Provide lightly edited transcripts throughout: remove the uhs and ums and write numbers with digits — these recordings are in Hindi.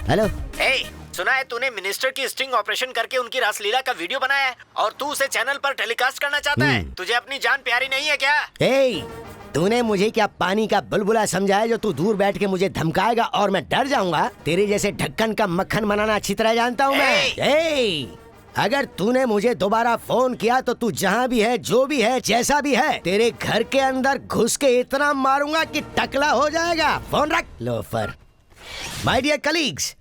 हेलो। सुना है तूने मिनिस्टर की स्टिंग ऑपरेशन करके उनकी रासलीला का वीडियो बनाया है और तू उसे चैनल पर टेलीकास्ट करना चाहता है। तुझे अपनी जान प्यारी नहीं है क्या? तूने मुझे क्या पानी का बुलबुला समझा है जो तू दूर बैठ के मुझे धमकाएगा और मैं डर जाऊंगा? तेरे जैसे ढक्कन का मक्खन बनाना अच्छी तरह जानता हूँ मैं। अगर तूने मुझे दोबारा फोन किया तो तू जहाँ भी है, जो भी है, जैसा भी है, तेरे घर के अंदर घुस के इतना मारूंगा कि टकला हो जाएगा। फोन रख लोफर। माय डियर कलीग्स,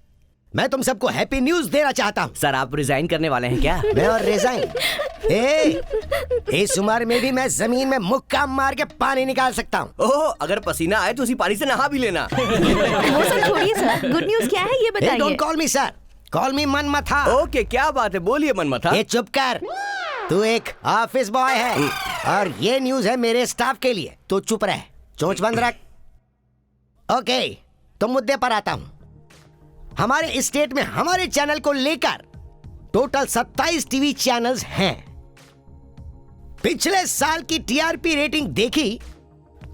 मैं तुम सबको हैप्पी न्यूज देना चाहता हूँ। सर आप रिजाइन करने वाले हैं क्या? मैं और रिजाइन? इस उम्र में भी मैं जमीन में मुक्का मार के पानी निकाल सकता हूँ। ओह, अगर पसीना आए तो उसी पानी से नहा भी लेना। वो सब छोड़िए सर, गुड न्यूज क्या है ये बताइए। Don't call me sir, call me Manmatha. Okay, क्या बात है, बोलिए मनमथा। ये चुप कर, तू एक ऑफिस बॉय है और ये न्यूज है मेरे स्टाफ के लिए। तो चुप रह, चोंच बंद रख। ओके, तो मुद्दे पर आता हूँ। हमारे स्टेट में हमारे चैनल को लेकर टोटल 27 टीवी चैनल्स हैं। पिछले साल की टीआरपी रेटिंग देखी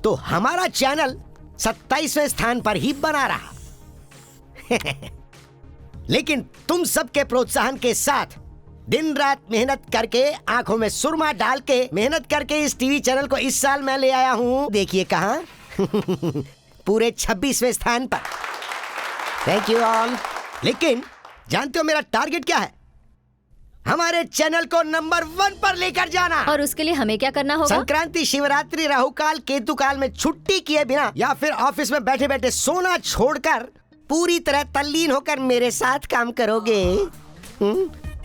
तो हमारा चैनल 27वें स्थान पर ही बना रहा। लेकिन तुम सबके प्रोत्साहन के साथ दिन रात मेहनत करके, आंखों में सुरमा डाल के मेहनत करके इस टीवी चैनल को इस साल मैं ले आया हूं। देखिए कहां, पूरे 26वें स्थान पर। Thank you all. लेकिन जानते हो मेरा टारगेट क्या है? हमारे चैनल को नंबर 1 पर लेकर जाना। और उसके लिए हमें क्या करना होगा? संक्रांति, शिवरात्रि, राहुकाल, केतुकाल में छुट्टी किए बिना या फिर ऑफिस में बैठे बैठे सोना छोड़कर पूरी तरह तल्लीन होकर मेरे साथ काम करोगे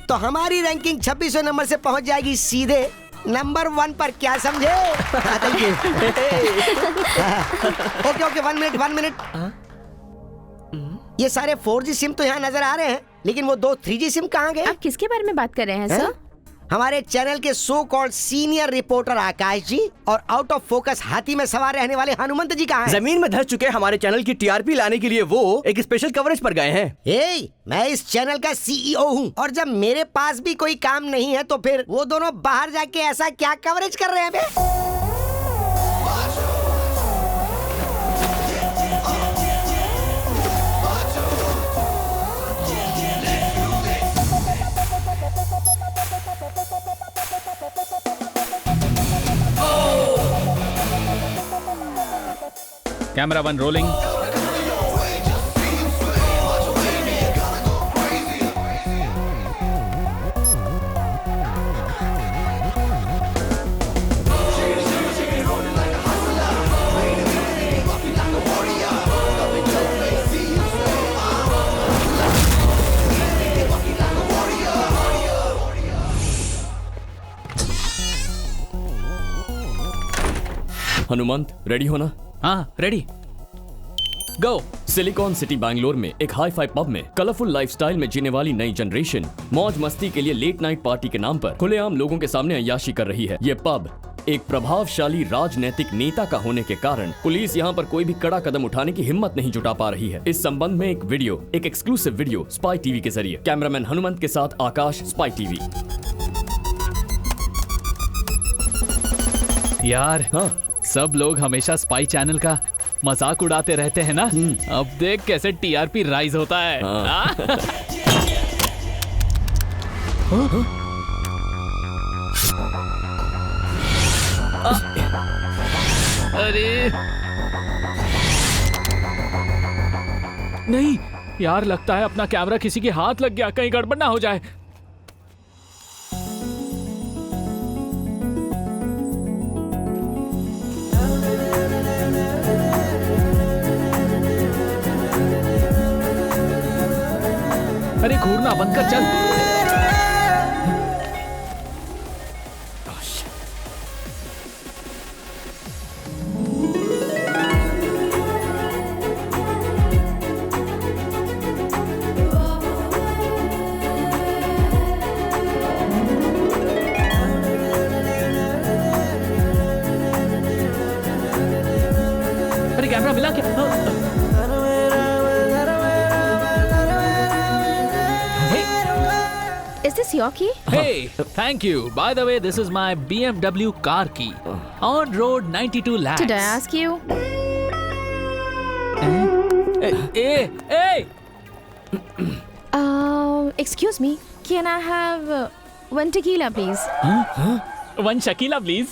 तो हमारी रैंकिंग 26वें नंबर से पहुंच जाएगी सीधे नंबर 1 पर। क्या समझे? Thank you. Okay, 1 minute. ये सारे 4G सिम तो यहाँ नजर आ रहे हैं, लेकिन वो 2 3G सिम कहाँ गए? आप किसके बारे में बात कर रहे हैं सर? हमारे चैनल के सो कॉल्ड सीनियर रिपोर्टर आकाश जी और आउट ऑफ फोकस हाथी में सवार रहने वाले हनुमंत जी कहाँ हैं? जमीन में धस चुके हमारे चैनल की टीआरपी लाने के लिए वो एक स्पेशल कवरेज पर गए हैं। मैं इस चैनल का CEO हूँ और जब मेरे पास भी कोई काम नहीं है तो फिर वो दोनों बाहर जाके ऐसा क्या कवरेज कर रहे हैं बे? Camera 1 rolling. हनुमंत, रेडी हो ना? हाँ, ready. Go. Silicon city Bangalore में एक हाई फाई पब में कलरफुल लाइफस्टाइल में जीने वाली नई जनरेशन मौज मस्ती के लिए लेट नाइट पार्टी के नाम पर खुलेआम लोगों के सामने अय्याशी कर रही है। ये पब एक प्रभावशाली राजनैतिक नेता का होने के कारण पुलिस यहाँ पर कोई भी कड़ा कदम उठाने की हिम्मत नहीं जुटा पा रही है। इस संबंध में एक एक्सक्लूसिव वीडियो स्पाई टीवी के जरिए। कैमरामैन हनुमंत के साथ आकाश, स्पाई टीवी। यार हाँ, सब लोग हमेशा स्पाई चैनल का मजाक उड़ाते रहते हैं ना। अब देख कैसे टीआरपी राइज होता है। अरे नहीं यार, लगता है अपना कैमरा किसी के हाथ लग गया, कहीं गड़बड़ ना हो जाए। अरे घूरना बंद कर, चल। अरे कैमरा मिला क्या? your key? Hey, thank you. By the way, this is my BMW car key. On road 92 lakhs. Did I ask you? Hey! Excuse me. Can I have one tequila, please? One Shakila, please.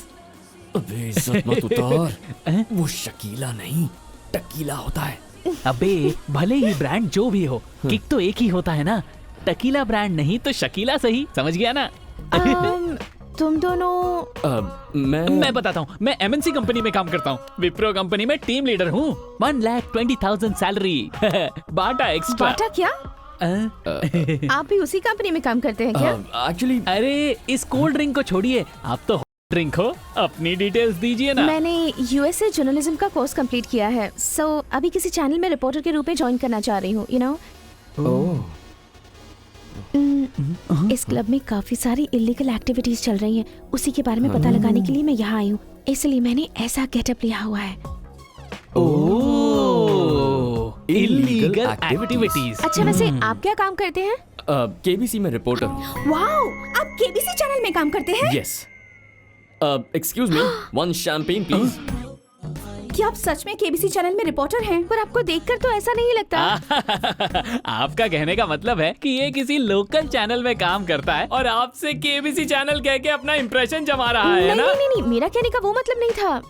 अबे इज्जत मत उतार। वो शकीला नहीं, टकीला होता है। अबे भले ही ब्रांड जो भी हो, किक तो एक ही होता है ना। टकीला ब्रांड नहीं तो शकीला सही, समझ गया ना? तुम दोनों मैं बताता हूँ, मैं MNC कंपनी में काम करता हूँ। विप्रो कंपनी में टीम लीडर हूँ। 1,20,000 सैलरी। बाटा एक्स्ट्रा। बाटा क्या? आप भी उसी कंपनी में काम करते हैं क्या? एक्चुअली अरे इस कोल्ड ड्रिंक को छोड़िए, आप तो ड्रिंक हो। अपनी डिटेल्स दीजिए ना। मैंने USA जर्नलिज्म का कोर्स कंप्लीट किया है, सो अभी किसी चैनल में रिपोर्टर के रूप में ज्वाइन करना चाह रही हूँ, यू नो। इस क्लब में काफी सारी इलीगल एक्टिविटीज चल रही हैं, उसी के बारे में पता लगाने के लिए मैं यहाँ आई हूँ, इसलिए मैंने ऐसा गेटअप लिया हुआ है। Illegal activities. अच्छा वैसे आप क्या काम करते हैं? केबीसी में रिपोर्टर हूँ। वाओ, आप केबीसी चैनल में काम करते हैं? Yes. Excuse me, one champagne please. क्या आप सच में केबीसी चैनल में रिपोर्टर हैं? पर आपको देखकर तो ऐसा नहीं लगता। आपका कहने का मतलब है कि ये किसी लोकल चैनल में काम करता है और आपसे केबीसी चैनल कह के अपना इंप्रेशन जमा रहा है ना? नहीं, मेरा कहने का वो मतलब नहीं था।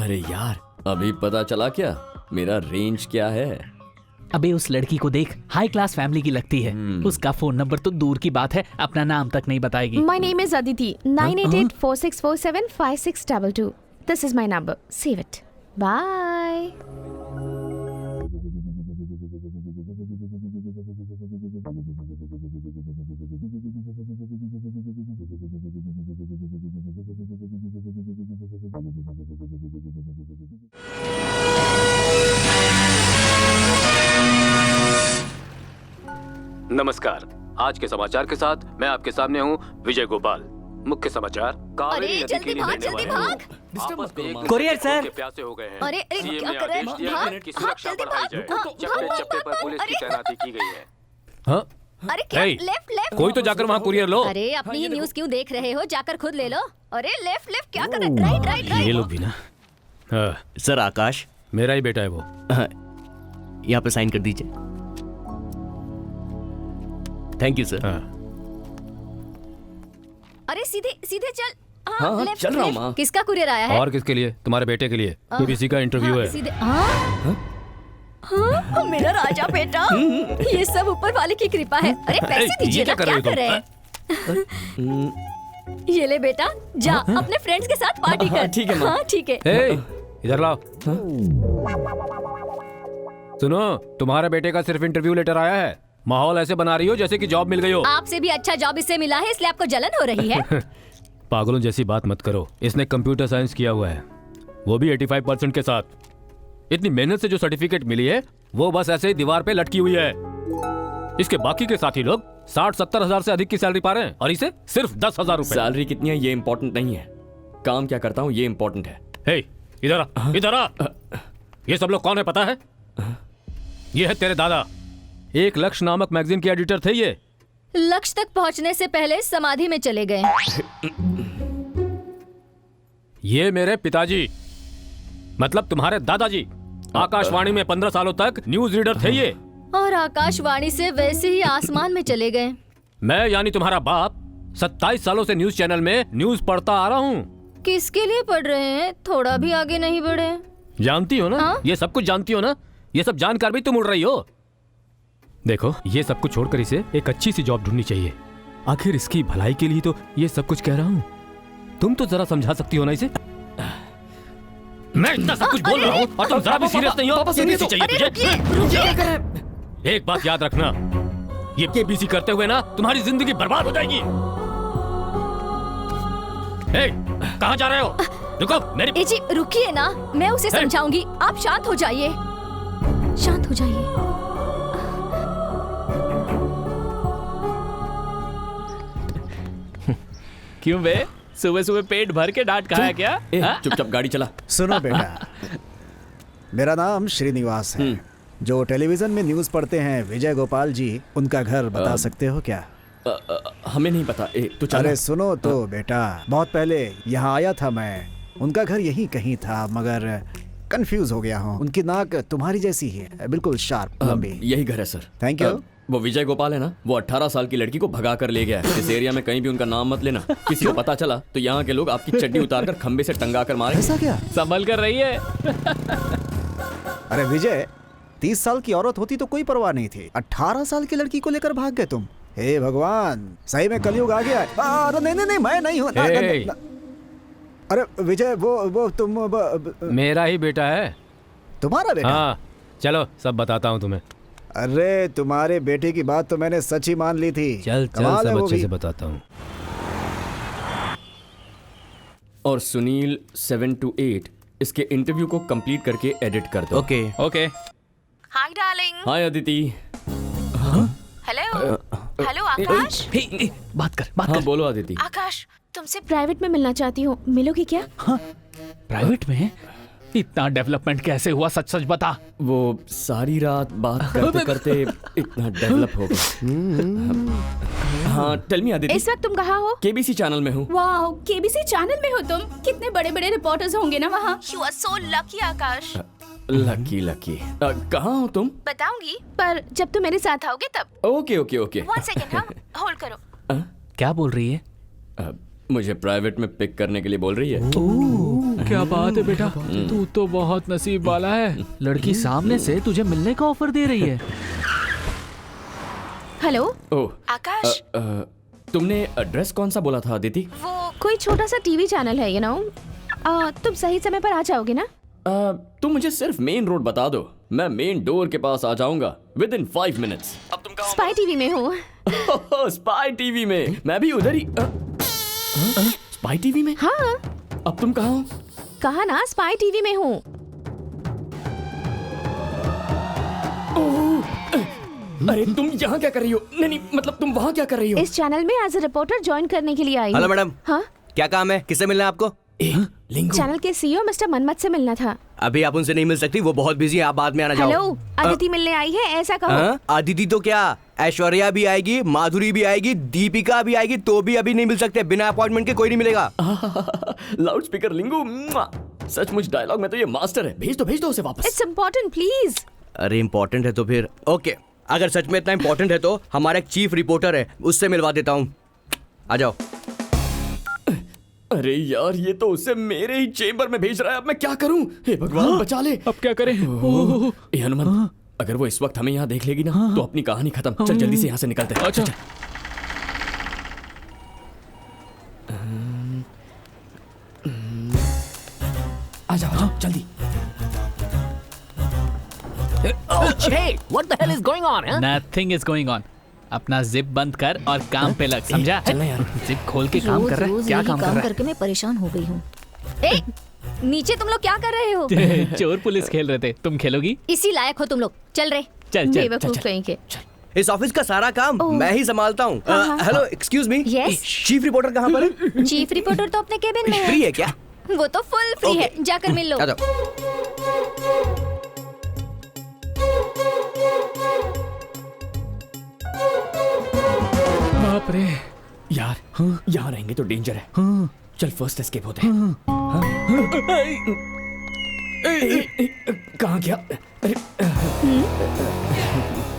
अरे यार, अभी पता चला क्या मेरा रेंज क्या है? अबे उस लड़की को देख, हाई क्लास फैमिली की लगती है। उसका फोन नंबर तो दूर की बात है, अपना नाम तक नहीं बताएगी। My name is Aditi. 9884647562. This is my number. Save it. Bye. नमस्कार। आज के समाचार के साथ मैं आपके सामने हूँ विजय गोपाल। मुख्य समाचार, कावेरी नदी के लिए बहने वाले लोग कोरियर सर। प्यासे हो गए हैं। अरे, सीएम क्या ने कर रहे हैं? आदेश दिया है कि सुरक्षा बढ़ाई जाए। चप्पे चप्पे पर पुलिस की तैनाती की गई है। हाँ? अरे क्या? Hey, लेफ्ट कोई तो जाकर वहाँ कुरियर लो। अरे अपनी ही न्यूज़ क्यों देख रहे हो? जाकर खुद ले लो। अरे लेफ्ट क्या कर रहे? राइट ये लोग भी ना। हाँ, सर आकाश, मेरा ही बेटा है वो। यहाँ पे साइन कर दीजिए। Thank you sir. हाँ। अरे सीधे चल। हाँ, लेफ्ट, चल रहा हूँ लेफ्ट। माँ। किसका कुरियर आया है? और किसके लिए? तुम्हारे बेटे के लिए। केबीसी का इंटरव्यू है। सीधे। हाँ, मेरा राजा बेटा। ये सब ऊपर वाले की कृपा है। अरे पैसे दीजिए ना, क्या कर रहे हैं? ये ले बेटा, जा अपने फ्रेंड्स के साथ पार्टी कर। ठीक है माँ। हाँ ठीक है। हे, इधर लाओ। सुनो, तुम्हारे बेटे का सिर्फ इंटरव्यू लेटर आया है। माहौल ऐसे बना रही हो जैसे कि जॉब मिल गई हो। आपसे भी अच्छा जॉब इससे मिला है, इसलिए आपको जलन हो रही है। पागलों जैसी बात मत करो। इसने कंप्यूटर साइंस किया हुआ है, वो भी 85% के साथ। इतनी मेहनत से जो सर्टिफिकेट मिली है वो बस ऐसे ही दीवार पे लटकी हुई है। इसके बाकी के साथी लोग 60-70 हजार से अधिक की सैलरी पा रहे हैं और इसे सिर्फ 10,000 रुपए। सैलरी कितनी है ये इम्पोर्टेंट नहीं है, काम क्या करता हूँ ये इम्पोर्टेंट है। हे, इधर आ, इधर आ। ये सब लोग कौन है पता है? ये है तेरे दादा। एक लक्ष्य नामक मैगजीन के एडिटर थे ये। लक्ष्य तक पहुंचने से पहले समाधि में चले गए। ये मेरे पिताजी, मतलब तुम्हारे दादाजी, आकाशवाणी में 15 सालों तक न्यूज रीडर थे ये। और आकाशवाणी से वैसे ही आसमान में चले गए। मैं यानी तुम्हारा बाप 27 सालों से न्यूज चैनल में न्यूज पढ़ता आ रहा हूँ। किसके लिए पढ़ रहे हैं? थोड़ा भी आगे नहीं बढ़े। जानती हो ना? हाँ? ये सब कुछ जानती हो ना? ये सब जानकर भी तुम उड़ रही हो। देखो, ये सब कुछ छोड़कर इसे एक अच्छी सी जॉब ढूंढनी चाहिए। आखिर इसकी भलाई के लिए तो ये सब कुछ कह रहा हूँ। तुम तो जरा समझा सकती हो ना इसे। मैं इतना सब कुछ बोल रहा हूँ और तुम जरा भी सीरियस नहीं हो। केबीसी चाहिए तुझे? एक बात याद रखना, ये केबीसी करते हुए ना तुम्हारी जिंदगी बर्बाद हो जाएगी। कहाँ जा रहे हो? रुको, मेरी जी रुकिए ना, मैं उसे समझाऊंगी। आप शांत हो जाइए, शांत हो जाइए। क्यों बे, सुबह सुबह पेट भर के डांट खाया क्या? चुपचाप गाड़ी चला। सुनो बेटा, मेरा नाम श्रीनिवास है। जो टेलीविजन में न्यूज पढ़ते हैं विजय गोपाल जी, उनका घर बता सकते हो क्या? हमें नहीं पता। तू चल। अरे सुनो तो बेटा, बहुत पहले यहाँ आया था मैं। उनका घर यहीं कहीं था, मगर कंफ्यूज हो गया हूँ। उनकी नाक तुम्हारी जैसी ही है, बिल्कुल शार्प लंबी। यही घर है सर। Thank you. वो विजय गोपाल है ना, वो 18 साल की लड़की को भगा कर ले गया है। इस एरिया में कहीं भी उनका नाम मत लेना। किसी को पता चला तो यहाँ के लोग आपकी चड्डी उतारकर खंबे से टंगा कर मारे। ऐसा क्या? संभल कर रही है। अरे विजय, 30 साल की औरत होती तो कोई परवाह नहीं थी, 18 साल की लड़की को लेकर भाग गए तुम। हे भगवान, सही में कलयुग आ गया है। नहीं, मैं नहीं हूँ। अरे विजय, वो तुम मेरा ही बेटा है। तुम्हारा बेटा? हाँ, चलो सब बताता हूँ तुम्हें। अरे तुम्हारे बेटे की बात तो मैंने सच ही मान ली थी। चल सब अच्छे से बताता हूँ। और सुनील 7 to 8 इसके इंटरव्यू को कंप्लीट करके एडिट कर दो। Okay. Hi darling. Hi Aditi. Hello hello Aakash. बात कर। हाँ बोलो अदिति। आकाश, तुमसे प्राइवेट में मिलना चाहती हूँ, मिलोगी क्या? प्राइवेट में? इतना डेवलपमेंट कैसे हुआ, सच सच बता। वो सारी रात बात करते करते इतना डेवलप हो गया। हाँ टेल मी अदिति। इस वक्त तुम कहाँ हो? केबीसी चैनल में हूँ। वाओ, केबीसी चैनल में हो तुम? कितने बड़े बड़े रिपोर्टर्स होंगे ना वहाँ। You are so lucky Akash. Lucky. कहाँ हो तुम? बताऊंगी, पर जब तुम मेरे साथ आओगे तब। ओके। 1 सेकंड, हाँ होल्ड करो। क्या बोल रही है? मुझे प्राइवेट में पिक करने के लिए बोल रही है। क्या बात है बेटा, तू तो बहुत नसीब वाला है। लड़की सामने से तुझे मिलने का ऑफर दे रही है। हेलो ओह आकाश। तुमने एड्रेस कौन सा बोला था अदिति? वो कोई छोटा सा टीवी चैनल है, यू नो। तुम सही समय पर आ जाओगे ना? तुम मुझे सिर्फ मेन रोड बता दो, मैं मेन डोर के पास आ जाऊंगा within 5 minutes। अब तुम कहाँ? स्पाई टीवी में हूँ। स्पाई टीवी में? मैं भी उधर ही। स्पाई टीवी में? हाँ। अब तुम कहाँ हो? कहा ना, स्पाई टीवी में हूँ। अरे तुम यहाँ क्या कर रही हो? नहीं मतलब तुम वहाँ क्या कर रही हो? इस चैनल में एज ए रिपोर्टर ज्वाइन करने के लिए आई हूँ। Hello madam. हाँ, क्या काम है? किससे मिलना है आपको? लिंगू। चैनल के सीईओ मिस्टर मनमत से मिलना था। अभी आप उनसे नहीं मिल सकती, वो बहुत बिजी है, आप बाद में आना। हेलो, अदिति मिलने आई है, ऐसा कहो। अदिति तो क्या, ऐश्वर्या भी आएगी, माधुरी भी आएगी, दीपिका भी आएगी, तो भी अभी नहीं मिल सकते। बिना अपॉइंटमेंट के कोई नहीं मिलेगा। लाउड स्पीकर लिंगू। सचमुच डायलॉग में तो ये मास्टर है। भेज दो उसे वापस। It's important please. अरे इम्पोर्टेंट है तो फिर ओके, अगर सच में इतना इम्पोर्टेंट है तो हमारा एक चीफ रिपोर्टर है, उससे मिलवा देता हूँ। आ जाओ। अरे यार, ये तो उसे मेरे ही चेंबर में भेज रहा है। अब मैं क्या करूं? हे भगवान बचा ले। अब क्या करें? ए हनुमान, अगर वो इस वक्त हमें यहाँ देख लेगी ना तो अपनी कहानी खत्म। चल जल्दी से यहाँ से निकलते हैं। अच्छा। आ जाओ जल्दी। What the hell is going on? Nothing is going on. अपना जिप बंद कर और काम पे लग, समझा? चलना यार। जिप खोल के काम कर रहा है। क्या काम कर रहा है? करके मैं परेशान हो गई हूँ। नीचे तुम लोग क्या कर रहे हो? चोर पुलिस खेल रहे थे, तुम खेलोगी? इसी लायक हो तुम लोग। चल रहे। चल बेवकूफ कहीं के। इस ऑफिस का सारा काम मैं ही संभालता हूँ। Hello excuse me, Yes? Chief reporter कहाँ पर है? चीफ रिपोर्टर तो अपने केबिन में है। फ्री है क्या? वो तो फुल फ्री है, जाकर मिल लो। आ जाओ। बाप रे यार यहाँ रहेंगे तो डेंजर है। चल फर्स्ट एस्केप होते हैं। कहाँ गया?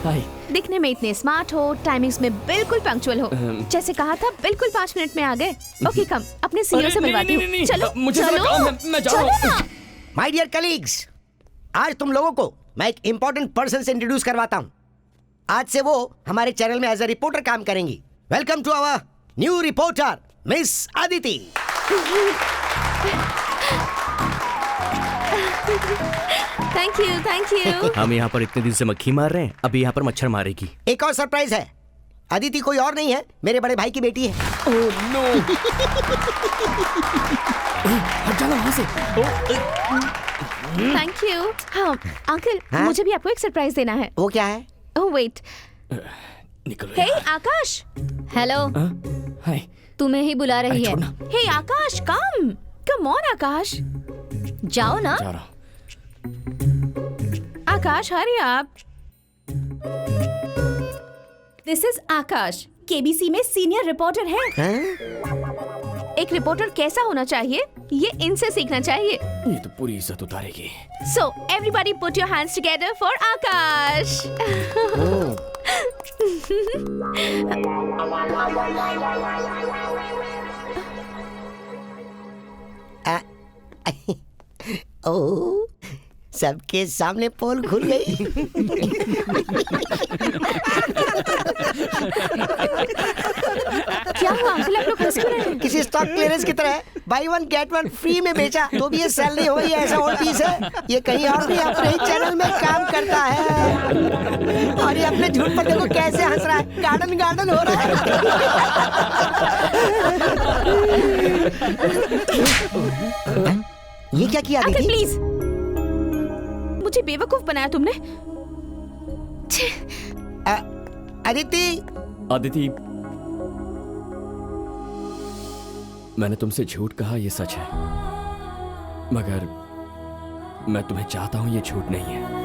हाय। दिखने में इतने स्मार्ट हो, टाइमिंग्स में बिल्कुल पंक्चुअल हो। जैसे कहा था, बिल्कुल 5 मिनट में आ गए। ओके कम, अपने सीईओ से मिलवाती हूँ। चलो मुझे चलो, काम है, मैं जा रहा हूँ। माय डियर कलीग्स, आज तुम लोगों को मैं एक इंपॉर्टेंट पर्सन से इंट्रोड्यूस करवाता हूँ। आज से वो हमारे चैनल में एज ए रिपोर्टर काम करेंगी। Welcome to our new reporter miss Aditi. Thank you. हम यहाँ पर इतने दिन से मक्खी मार रहे हैं, अभी यहाँ पर मच्छर मारेगी। एक और सरप्राइज है, अदिति कोई और नहीं है, मेरे बड़े भाई की बेटी है। Oh no. हट जाना वहाँ से। Thank you. हाँ अंकल, हाँ? मुझे भी आपको एक सरप्राइज देना है। वो क्या है? Oh wait. निकलो। हे आकाश। Hello, hi. तुम्हें ही बुला रही है। Hey Akash, come on Akash. जाओ ना। जा रहा हूँ। Akash hurry up. This is Akash, KBC में सीनियर रिपोर्टर है। एक रिपोर्टर कैसा होना चाहिए ये इनसे सीखना चाहिए। ये तो पूरी इज्जत उतारेगी। So everybody put your hands together for Akash. ओह, सबके सामने पोल खुल गई। क्या हुआ अंकल, आप लोग हंस क्यों रहे हैं? किसी स्टॉक क्लियरेंस की तरह बाई 1 गेट 1 फ्री में बेचा तो भी ये सेल नहीं हो रही है। ऐसा और पीस है ये कहीं और नहीं, अपने ही चैनल में काम करता है। और ये अपने झूठ पर देखो कैसे हंस रहा है। गार्डन गार्डन हो रहा है। ये क्या किया अंकल दीदी? प्लीज, मुझे बेवकूफ बनाया तुमने। अदिति, अदिति, मैंने तुमसे झूठ कहा ये सच है, मगर मैं तुम्हें चाहता हूं ये झूठ नहीं है।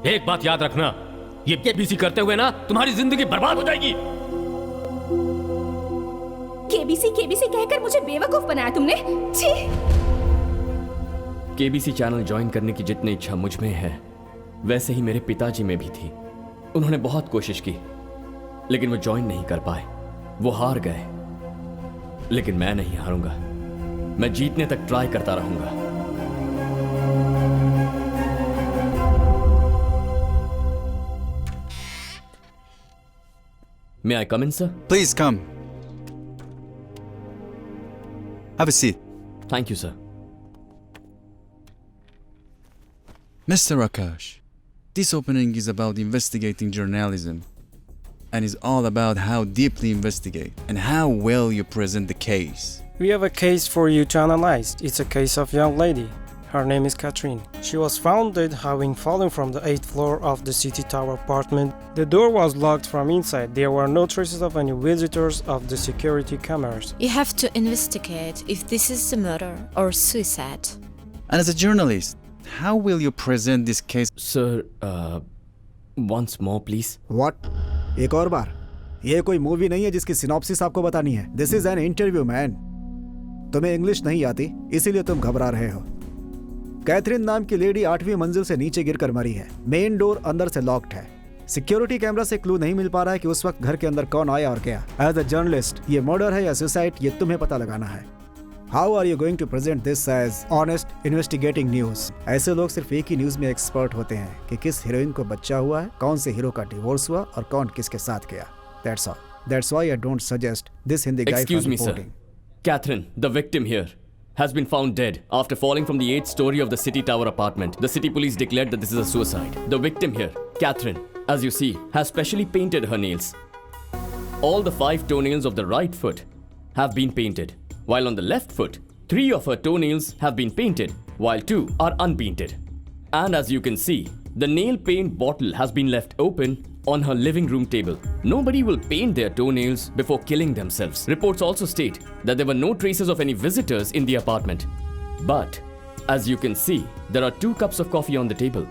एक बात याद रखना, ये केबीसी करते हुए ना तुम्हारी जिंदगी बर्बाद हो जाएगी। केबीसी केबीसी कहकर मुझे बेवकूफ बनाया तुमने। छी! केबीसी चैनल ज्वाइन करने की जितनी इच्छा मुझ में है वैसे ही मेरे पिताजी में भी थी। उन्होंने बहुत कोशिश की लेकिन वो ज्वाइन नहीं कर पाए, वो हार गए। लेकिन मैं नहीं हारूंगा, मैं जीतने तक ट्राई करता रहूंगा। May I come in, sir? Please come. Have a seat. Thank you, sir. Mr. Akash, this opening is about investigating journalism and is all about how deeply investigate and how well you present the case. We have a case for you to analyze. It's a case of young lady. Her name is Catherine. She was found dead having fallen from the 8th floor of the City Tower apartment. The door was locked from inside. There were no traces of any visitors of the security cameras. You have to investigate if this is a murder or suicide. And as a journalist, how will you present this case? Sir, once more please. What? एक और बार? ये कोई मूवी नहीं है जिसकी सिनॉप्सिस आपको बतानी है। This is an interview, man. तुम्हें इंग्लिश नहीं आती इसीलिए तुम घबरा रहे हो। कैथरीन नाम की लेडी 8वीं मंजिल से नीचे गिरकर मरी है। मेन डोर अंदर से लॉक्ड है। सिक्योरिटी कैमरा से क्लू नहीं मिल पा रहा है कि उस वक्त घर के अंदर कौन आया और क्या। एज अ जर्नलिस्ट, ये मर्डर है या सुसाइड ये तुम्हें पता लगाना है। How are you going to present this as honest investigating news? ऐसे लोग सिर्फ एक ही न्यूज में एक्सपर्ट होते हैं कि किस हीरोइन को बच्चा हुआ है, कौन से हीरो का डिवोर्स हुआ और कौन किसके साथ गया। That's all. That's why I don't suggest this Hindi guy Excuse from me, sir. reporting. Catherine, the victim here, has been found dead after falling from the 8th story of the City Tower apartment. The city police declared that this is a suicide. The victim here, Catherine, as you see, has specially painted her nails. All the 5 toenails of the right foot have been painted, while on the left foot, 3 of her toenails have been painted, while 2 are unpainted. And as you can see, the nail paint bottle has been left open on her living room table. Nobody will paint their toenails before killing themselves. Reports also state that there were no traces of any visitors in the apartment. But, as you can see, there are 2 cups of coffee on the table.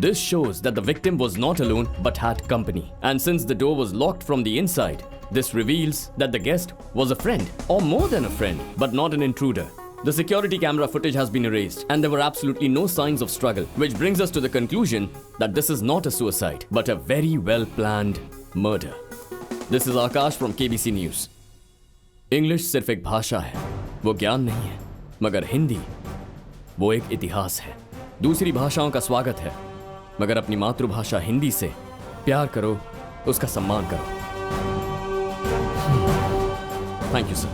This shows that the victim was not alone but had company. And since the door was locked from the inside, this reveals that the guest was a friend, or more than a friend, but not an intruder. The security camera footage has been erased and there were absolutely no signs of struggle, which brings us to the conclusion that this is not a suicide, but a very well-planned murder. This is Akash from KBC News. English सिर्फ एक भाषा है, वो ज्ञान नहीं है, मगर हिंदी वो एक इतिहास है। दूसरी भाषाओं का स्वागत है, मगर अपनी मातृभाषा हिंदी से प्यार करो, उसका सम्मान करो। Thank you, sir.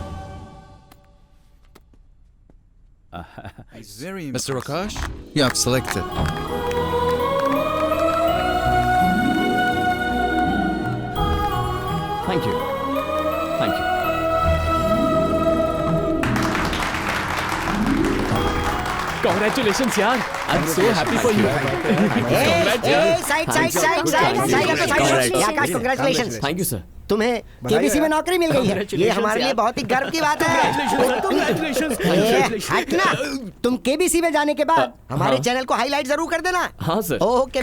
Mr. Akash, you have selected. Thank you. Thank you. Congratulations यार, I'm so happy for you. Congratulations. Thank you sir. तुम्हें केबीसी में नौकरी मिल गई है, ये हमारे लिए बहुत ही गर्व की बात है। हटना, तुम केबीसी में जाने के बाद हमारे चैनल को हाईलाइट जरूर कर देना। हाँ sir. Okay,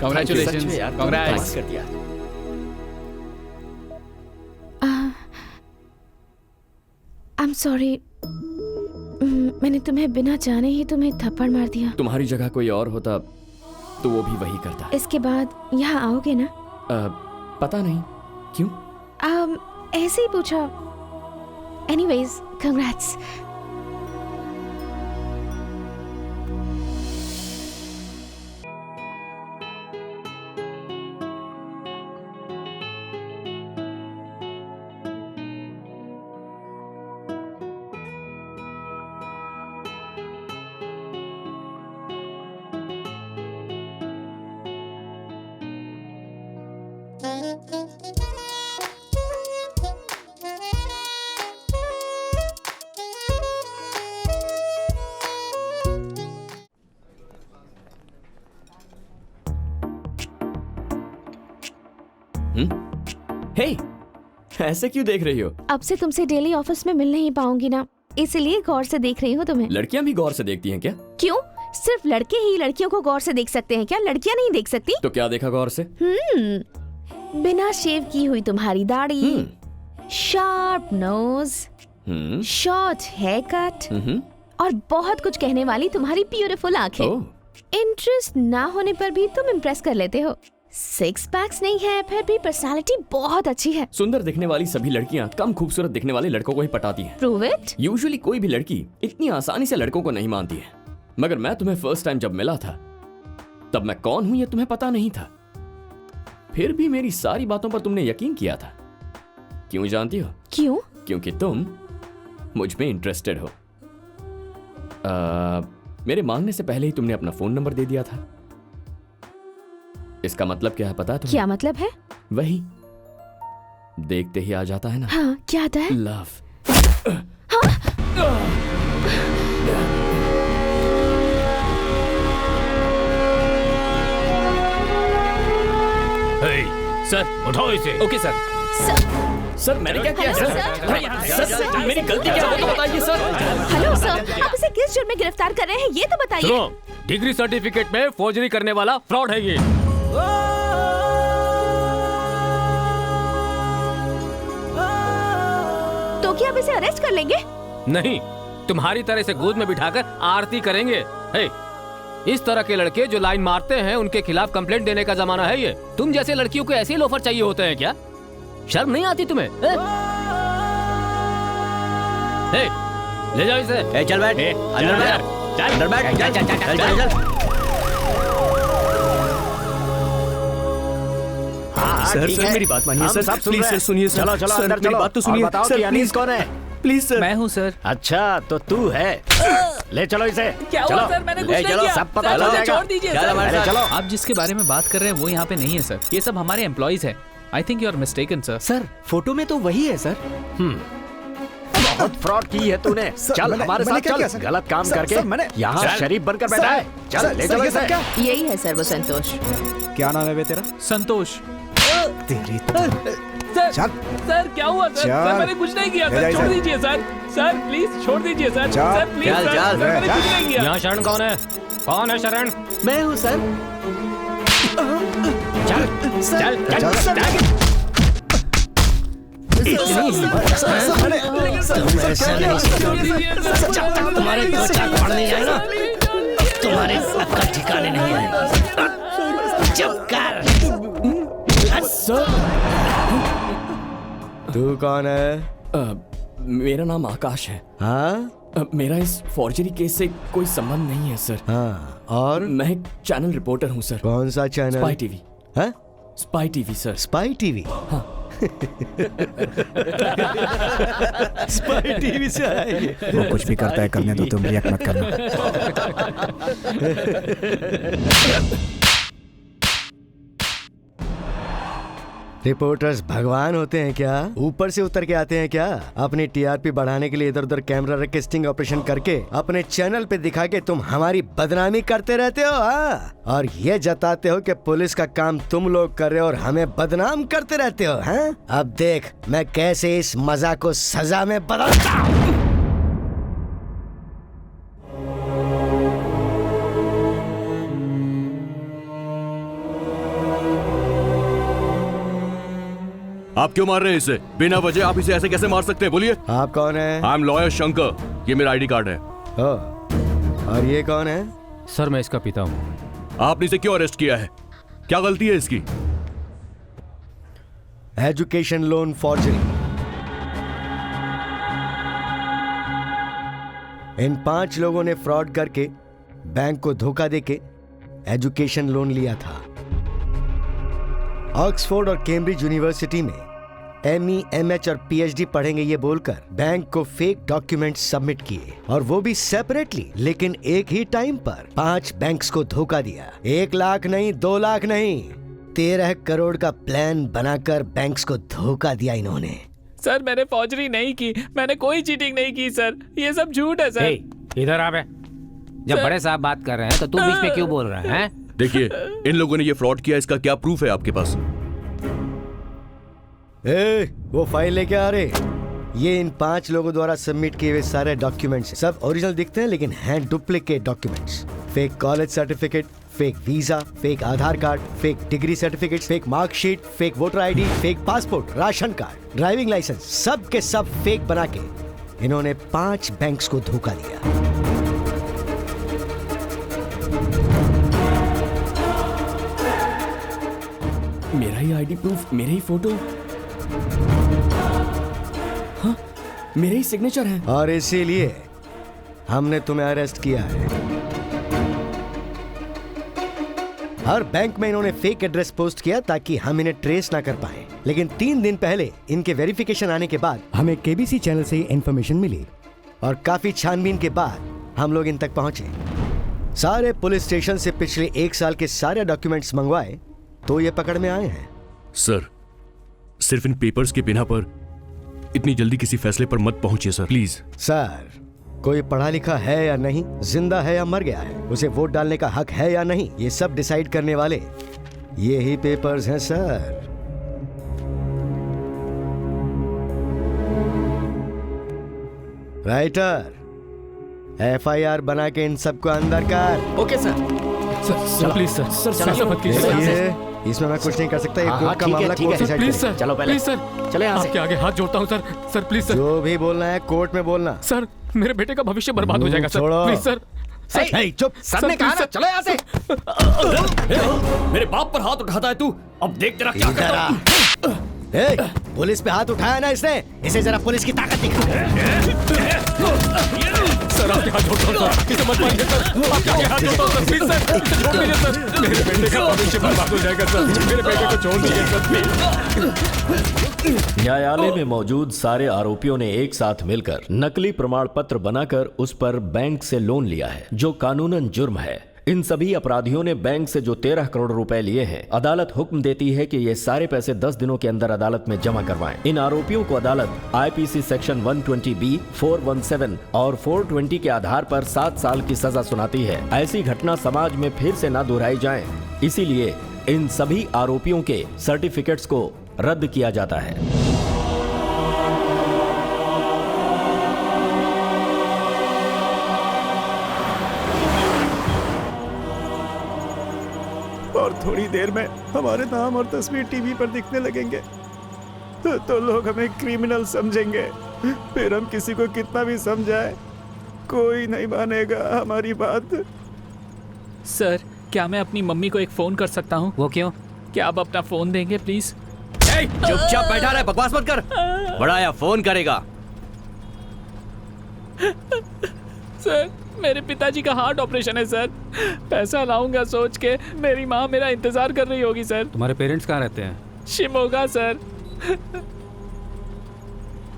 Congratulations. Congrats. I'm sorry. मैंने तुम्हें बिना जाने ही तुम्हें थप्पड़ मार दिया। तुम्हारी जगह कोई और होता तो वो भी वही करता। इसके बाद यहाँ आओगे ना? पता नहीं क्यों। ऐसे ही पूछा। Anyways, congrats. हे, ऐसे क्यों देख रही हो? अब से तुमसे डेली ऑफिस में मिल नहीं पाऊंगी ना, इसलिए गौर से देख रही हूँ तुम्हें। लड़कियां भी गौर से देखती हैं क्या? क्यों? सिर्फ लड़के ही लड़कियों को गौर से देख सकते हैं क्या? लड़कियां नहीं देख सकती? तो क्या देखा गौर से? बिना शेव की हुई तुम्हारी दाढ़ी, sharp nose, short hair cut और बहुत कुछ कहने वाली तुम्हारी ब्यूटीफुल आंखें। इंटरेस्ट ना होने पर भी तुम इम्प्रेस कर लेते हो। 6 पैक्स नहीं है, फिर भी पर्सनालिटी बहुत अच्छी है। सुंदर दिखने वाली सभी लड़कियां कम खूबसूरत दिखने वाले लड़कों को ही पटाती हैं। Prove it? यूजुअली कोई भी लड़की इतनी आसानी से लड़कों को नहीं मानती है, मगर मैं तुम्हें फर्स्ट टाइम जब मिला था तब मैं कौन हूं ये तुम्हें पता नहीं था। फिर भी मेरी सारी बातों पर तुमने यकीन किया था। क्यों जानती हो? क्यों? क्योंकि तुम मुझ में इंटरेस्टेड हो। मेरे मांगने से पहले ही तुमने अपना फोन नंबर दे दिया था। इसका मतलब क्या है पता है तुम्हें? क्या मतलब है? वही देखते ही आ जाता है ना। हाँ, क्या आता है? लव। सर उठाओ इसे। Okay sir. सर मैंने क्या किया? सर मेरी गलती क्या है तो बताइए सर। हेलो सर, आप इसे किस जुर्म में गिरफ्तार कर रहे हैं ये तो बताइए। सुनो, डिग्री सर्टिफिकेट में फोर्जरी करने वाला फ्रॉड है ये। तो क्या आप इसे अरेस्ट कर लेंगे? नहीं, तुम्हारी तरह से गोद में बिठाकर आरती करेंगे। हे, इस तरह के लड़के जो लाइन मारते हैं उनके खिलाफ कंप्लेंट देने का जमाना है ये। तुम जैसे लड़कियों को ऐसे लोफर चाहिए होते हैं क्या? शर्म नहीं आती तुम्हें? हे, ले जाओ इसे। चल बैठ, अंदर बैठ, अंदर बैठ, चल चल चल चल चल। सर मेरी बात मानिए सर, प्लीज सर सुनिए सर। चलो सर मेरी बात तो सुनिए सर, प्लीज। कौन है? Please sir. मैं हूँ सर। अच्छा तो तू है, ले चलो इसे। क्या हुआ सर? मैंने कुछ नहीं किया। सब पता चल जाएगा। छोड़ दीजिए सर। चलो। आप जिसके बारे में बात कर रहे हैं वो यहाँ पे नहीं है सर, ये सब हमारे एम्प्लॉइज हैं। I think you are mistaken sir. Sir photo में तो वही है सर। बहुत फ्रॉड की है तूने। चल हमारे साथ चल। गलत काम करके यहाँ शरीफ बनकर बैठा है। चल ले चलो इसे। यही है सर वो संतोष। क्या नाम है बे तेरा? संतोष। तेरी सर सर क्या हुआ सर? सर मैंने कुछ नहीं किया सर, छोड़ दीजिए सर। सर प्लीज छोड़ दीजिए सर। सर प्लीज सर, मैंने कुछ नहीं किया। यहाँ शरण कौन है? कौन है शरण? मैं हूँ सर। चल चल चल जब तक तुम्हारे दो चाक पड़ नहीं आए ना, तुम्हारे का ठिकाने नहीं आएगा। चुप कर। तू कौन है? मेरा नाम आकाश है। हाँ? मेरा इस फॉर्जरी केस से कोई संबंध नहीं है सर। हाँ, और? मैं एक चैनल रिपोर्टर हूँ सर। कौन सा चैनल? Spy TV. हाँ? Spy TV sir. Spy TV? हाँ। स्पाई टीवी से आया ये। वो कुछ भी करता है करने दो, तुम रिएक्ट मत करना। रिपोर्टर्स भगवान होते हैं क्या? ऊपर से उतर के आते हैं क्या? अपनी टीआरपी बढ़ाने के लिए इधर उधर कैमरा रख के स्टिंग ऑपरेशन करके अपने चैनल पे दिखा के तुम हमारी बदनामी करते रहते हो, हाँ? और ये जताते हो कि पुलिस का काम तुम लोग कर रहे हो और हमें बदनाम करते रहते हो, हाँ? अब देख मैं कैसे इस मजाक को सजा में बदलता हूँ। आप क्यों मार रहे हैं इसे? बिना वजह आप इसे ऐसे कैसे मार सकते हैं? बोलिए। आप कौन है? आई एम लॉयर शंकर, ये मेरा आईडी कार्ड है। और ये कौन है? सर मैं इसका पिता हूँ। आपने इसे क्यों अरेस्ट किया है? क्या गलती है इसकी? Education loan forgery. इन 5 लोगों ने फ्रॉड करके बैंक को धोखा देके एजुकेशन लोन लिया था। ऑक्सफोर्ड और कैम्ब्रिज यूनिवर्सिटी में ME, MH और PhD पढ़ेंगे ये बोलकर बैंक को फेक डॉक्यूमेंट्स सबमिट किए, और वो भी सेपरेटली, लेकिन एक ही टाइम पर 5 बैंक्स को धोखा दिया। 1 लाख नहीं, 2 लाख नहीं, 13 करोड़ का प्लान बनाकर बैंक्स को धोखा दिया इन्होंने। सर मैंने फौजरी नहीं की, मैंने कोई चीटिंग नहीं की सर, ये सब झूठ है सर। इधर आ बे। जब बड़े साहब बात कर रहे हैं तो तू बीच में क्यों बोल रहा है? देखिए इन लोगों ने ये फ्रॉड किया, इसका क्या प्रूफ है आपके पास? वो फाइल लेके आ रहे। ये इन 5 लोगों द्वारा सबमिट किए हुए सारे डॉक्यूमेंट्स सब ओरिजिनल दिखते हैं, लेकिन हैं duplicate documents. Fake college certificate, fake visa, fake Aadhaar card, fake degree certificate, fake marksheet, fake voter ID, fake passport, ration card, driving licence, सब के सब फेक बना के इन्होंने 5 बैंक्स को धोखा दिया। मेरा ही आईडी प्रूफ, मेरे ही फोटो, हाँ मेरे ही सिग्नेचर है। और इसीलिए हमने तुम्हें अरेस्ट किया है। हर बैंक में इन्होंने फेक एड्रेस पोस्ट किया ताकि हम इन्हें ट्रेस ना कर पाए, लेकिन 3 दिन पहले इनके वेरिफिकेशन आने के बाद हमें केबीसी चैनल से इंफॉर्मेशन मिली, और काफी छानबीन के बाद हम लोग इन तक पहुंचे। सारे पुलिस स्टेशन से पिछले 1 साल के सारे डॉक्यूमेंट्स मंगवाए तो ये पकड़ में आए हैं। सर सिर्फ इन पेपर्स के बिना पर इतनी जल्दी किसी फैसले पर मत पहुंचिए सर, प्लीज। सर कोई पढ़ा लिखा है या नहीं, जिंदा है या मर गया है, उसे वोट डालने का हक है या नहीं, ये सब डिसाइड करने वाले ये ही पेपर्स हैं सर। राइटर FIR बना के इन सबको अंदर कर। Okay sir. Sir please sir, sir मत कीजिए। इसमें मैं कुछ नहीं कर सकता, ये कोर्ट का मामला कोर्ट डिसाइड प्लीज सर, चलो पहले प्लीज सर, चले यहाँ से। आपके आगे हाथ जोड़ता हूँ सर, सर प्लीज सर। जो भी बोलना है कोर्ट में बोलना। सर मेरे बेटे का भविष्य बर्बाद हो जाएगा सर, प्लीज सर। चुप, सर ने कहा ना, चलो यहाँ से। मेरे बाप पर हाथ उठाता है तू, अब देख तेरा क्या करता हूं। पुलिस पे हाथ उठाया ना इसने, इसे जरा पुलिस की ताकत दिखा। सर आपके हाथ जोड़ता हूं सर, इसे मत मारिए सर, आपके आगे हाथ जोड़ता हूं सर, प्लीज सर, छोड़ दीजिए सर, मेरे बेटे का भविष्य बर्बाद हो जाएगा सर, मेरे बेटे को छोड़ दीजिए सर, प्लीज। न्यायालय में मौजूद सारे आरोपियों ने एक साथ मिलकर नकली प्रमाण पत्र बनाकर उस पर बैंक से लोन लिया है, जो कानूनन जुर्म है। इन सभी अपराधियों ने बैंक से जो 13 करोड़ रुपए लिए हैं, अदालत हुक्म देती है कि ये सारे पैसे 10 दिनों के अंदर अदालत में जमा करवाएं। इन आरोपियों को अदालत IPC सेक्शन 120B, 417 और 420 के आधार पर 7 साल की सजा सुनाती है। ऐसी घटना समाज में फिर से न दोहराई जाए, इसीलिए इन सभी आरोपियों के सर्टिफिकेट्स को रद्द किया जाता है। और थोड़ी देर में हमारे नाम और तस्वीर टीवी पर दिखने लगेंगे तो लोग हमें क्रिमिनल समझेंगे। फिर हम किसी को कितना भी समझाए, कोई नहीं मानेगा हमारी बात। सर क्या मैं अपनी मम्मी को एक फोन कर सकता हूँ? वो क्यों? क्या आप अपना फोन देंगे प्लीज? चुपचाप बैठा रहे, बकवास मत कर। बड़ा या फोन करेगा। सर मेरे पिताजी का हार्ट ऑपरेशन है सर, पैसा लाऊंगा सोच के मेरी माँ मेरा इंतजार कर रही होगी सर। तुम्हारे पेरेंट्स कहाँ रहते हैं? शिमोगा सर।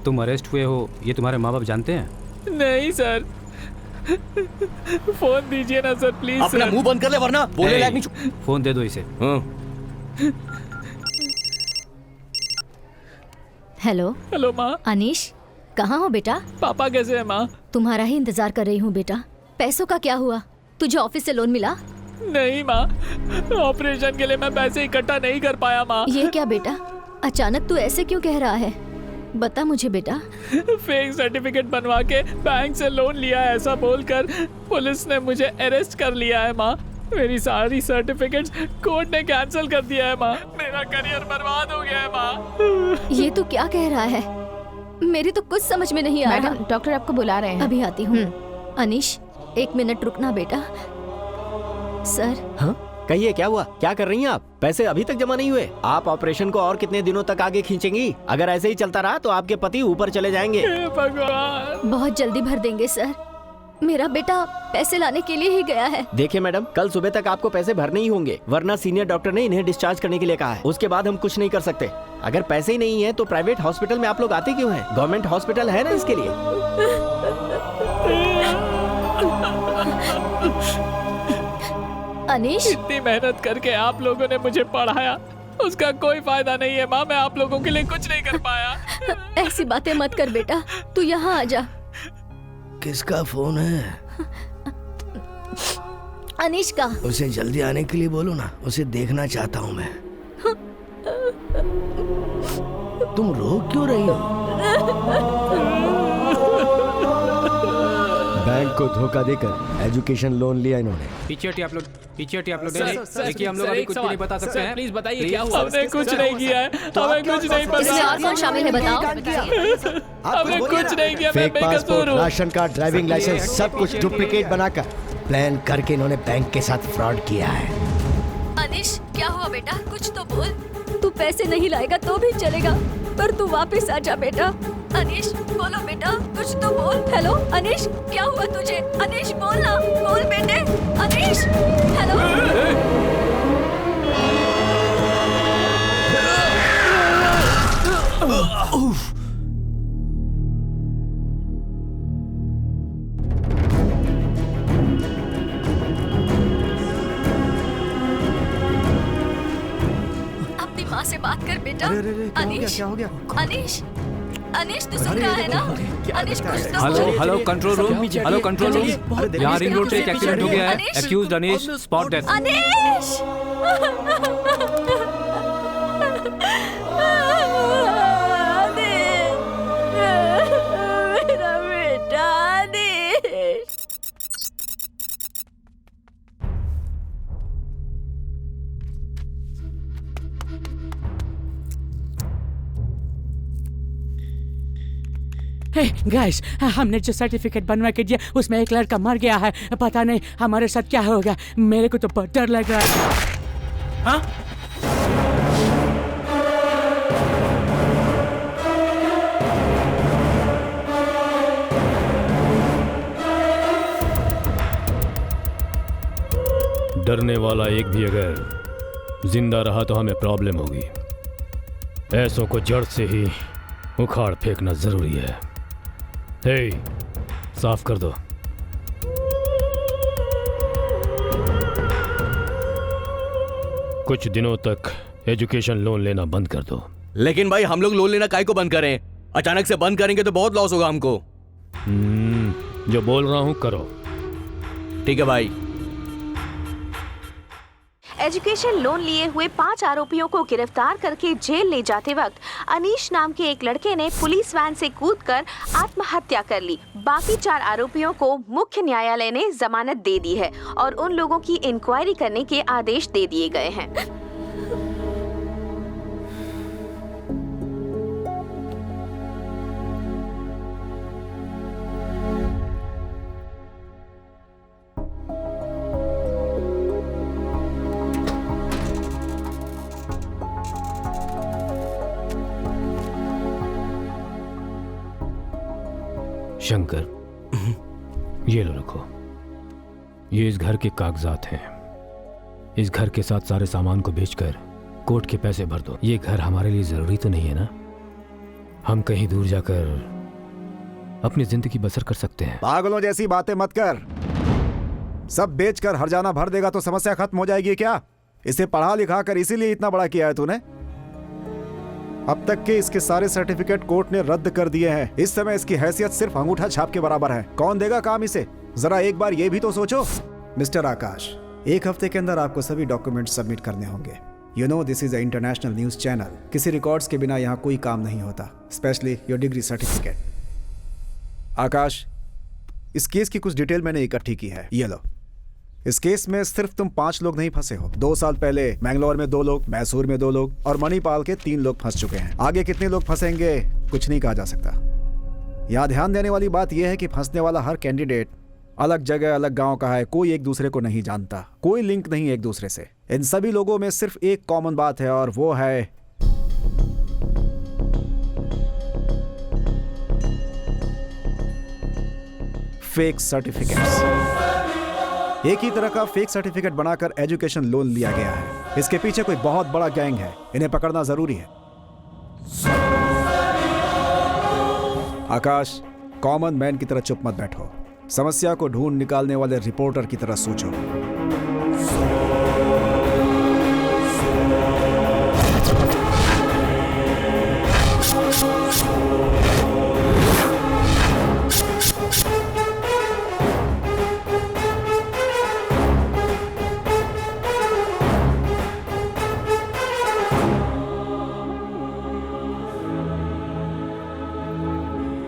तुम अरेस्ट हुए हो ये तुम्हारे माँ बाप जानते हैं? नहीं सर। फोन दीजिए ना सर प्लीज। अपना मुंह बंद कर ले वरना बोलने लायक नहीं। फोन दे दो इसे। हेलो। हेलो माँ। अनीश, कहाँ हो बेटा? पापा कैसे है माँ? तुम्हारा ही इंतजार कर रही हूँ बेटा। पैसों का क्या हुआ? तुझे ऑफिस से लोन मिला? नहीं माँ, ऑपरेशन के लिए मैं पैसे इकट्ठा नहीं कर पाया माँ। ये क्या बेटा, अचानक तू ऐसे क्यों कह रहा है? बता मुझे बेटा। फेक सर्टिफिकेट बनवा के बैंक से लोन लिया है ऐसा बोलकर पुलिस ने मुझे अरेस्ट कर लिया है माँ। मेरी सारी सर्टिफिकेट्स कोर्ट ने कैंसिल कर दिया है माँ। मेरा करियर बर्बाद हो गया है माँ। ये तू क्या कह रहा है? मेरी तो कुछ समझ में नहीं आ रहा। मैडम, डॉक्टर आपको बुला रहे हैं। अभी आती हूँ। अनीश, 1 मिनट रुकना बेटा। सर। हाँ, कहिए क्या हुआ? क्या कर रही हैं आप? पैसे अभी तक जमा नहीं हुए? आप ऑपरेशन को और कितने दिनों तक आगे खींचेंगी? अगर ऐसे ही चलता रहा तो आपके पति ऊपर चले जाएंगे। भगवान। बहुत जल्दी भर देंगे सर। मेरा बेटा पैसे लाने के लिए ही गया है। देखिए मैडम, कल सुबह तक आपको पैसे भरने ही होंगे, वरना सीनियर डॉक्टर ने इन्हें डिस्चार्ज करने के लिए कहा है। उसके बाद हम कुछ नहीं कर सकते। अगर पैसे ही नहीं है तो प्राइवेट हॉस्पिटल में आप लोग आते क्यों हैं? गवर्नमेंट हॉस्पिटल है ना इसके लिए। अनीश, इतनी मेहनत करके आप लोगों ने मुझे पढ़ाया, उसका कोई फायदा नहीं है माँ। मैं आप लोगों के लिए कुछ नहीं कर पाया। ऐसी बातें मत कर बेटा, तू यहाँ आ जा। किसका फोन है? अनीश का। उसे जल्दी आने के लिए बोलो ना, उसे देखना चाहता हूँ मैं। तुम रो क्यों रही हो? बैंक को धोखा देकर एजुकेशन लोन लिया इन्होंने। पीछे हटिए आप लोग, देखिए हम लोग अभी कुछ भी नहीं बता सकते हैं। प्लीज बताइए क्या हुआ? हमने कुछ नहीं किया है, हमें कुछ नहीं पता। इसमें और कौन शामिल है बताओ? हमने कुछ नहीं किया, मैं फेक बेकसूर पासपोर्ट, हूँ। राशन कार्ड, ड्राइविंग लाइसेंस सब कुछ डुप्लीकेट बनाकर प्लान करके इन्होंने बैंक के साथ फ्रॉड किया है। अनीश, क्या हुआ बेटा? कुछ तो बोल। तू पैसे नहीं लाएगा तो भी चलेगा, पर तू वापस आ जा बेटा। अनीश, बोलो बेटा, कुछ तो बोल। हेलो अनीश, क्या हुआ तुझे? अनीश बोल ना, बोल बेटे। अनीश, हेलो। अपनी माँ से बात कर बेटा। अनीश, क्या हो गया? अनीश, अनीश तू सुन रहा है ना? अनीश कुछ तो हेलो बोल। Hello control room, hello control room, यहाँ रिंग रोड से एक एक्सीडेंट हो गया है। Accused Anish, spot death. Anish, मेरा बेटा अनीश। गाइस, हमने जो सर्टिफिकेट बनवा के दिया उसमें एक लड़का मर गया है। पता नहीं हमारे साथ क्या होगा। मेरे को तो बहुत डर लग रहा है। हाँ? डरने वाला एक भी अगर जिंदा रहा तो हमें प्रॉब्लम होगी। ऐसों को जड़ से ही उखाड़ फेंकना जरूरी है। हे, साफ कर दो। कुछ दिनों तक एजुकेशन लोन लेना बंद कर दो। लेकिन भाई हम लोग लोन लेना काहे को बंद करें? अचानक से बंद करेंगे तो बहुत लॉस होगा हमको। जो बोल रहा हूं करो। ठीक है भाई। एजुकेशन लोन लिए हुए 5 आरोपियों को गिरफ्तार करके जेल ले जाते वक्त अनीश नाम के एक लड़के ने पुलिस वैन से कूदकर आत्महत्या कर ली। बाकी 4 आरोपियों को मुख्य न्यायालय ने जमानत दे दी है और उन लोगों की इंक्वायरी करने के आदेश दे दिए गए हैं। शंकर, ये लो रखो। ये इस घर के कागजात हैं। इस घर के साथ सारे सामान को बेचकर कोर्ट के पैसे भर दो। ये घर हमारे लिए जरूरी तो नहीं है ना? हम कहीं दूर जाकर अपनी जिंदगी बसर कर सकते हैं। पागलों जैसी बातें मत कर। सब बेचकर हर्जाना भर देगा तो समस्या खत्म हो जाएगी क्या? इसे पढ़ा लिखा कर इसीलिए इतना बड़ा किया है तूने? अब तक के इसके सारे सर्टिफिकेट कोर्ट ने रद्द कर दिए हैं। इस समय इसकी हैसियत सिर्फ अंगूठा छाप के बराबर है। कौन देगा काम इसे? जरा एक बार ये भी तो सोचो। मिस्टर आकाश, 1 हफ्ते के अंदर आपको सभी डॉक्यूमेंट सबमिट करने होंगे। You know this is a international news channel. किसी रिकॉर्ड्स के बिना यहाँ कोई काम नहीं होता, स्पेशली योर डिग्री सर्टिफिकेट। आकाश, इस केस की कुछ डिटेल मैंने इकट्ठी की है, ये लो। इस केस में सिर्फ तुम 5 लोग नहीं फंसे हो। 2 साल पहले मैंगलोर में 2 लोग, मैसूर में 2 लोग और मणिपाल के 3 लोग फंस चुके हैं। आगे कितने लोग फंसेंगे कुछ नहीं कहा जा सकता। यहाँ ध्यान देने वाली बात यह है कि फंसने वाला हर कैंडिडेट अलग जगह अलग गांव का है, कोई एक दूसरे को नहीं जानता, कोई लिंक नहीं एक दूसरे से। इन सभी लोगों में सिर्फ एक कॉमन बात है और वो है फेक सर्टिफिकेट्स। एक ही तरह का फेक सर्टिफिकेट बनाकर एजुकेशन लोन लिया गया है। इसके पीछे कोई बहुत बड़ा गैंग है, इन्हें पकड़ना जरूरी है। आकाश, कॉमन मैन की तरह चुप मत बैठो, समस्या को ढूंढ निकालने वाले रिपोर्टर की तरह सोचो।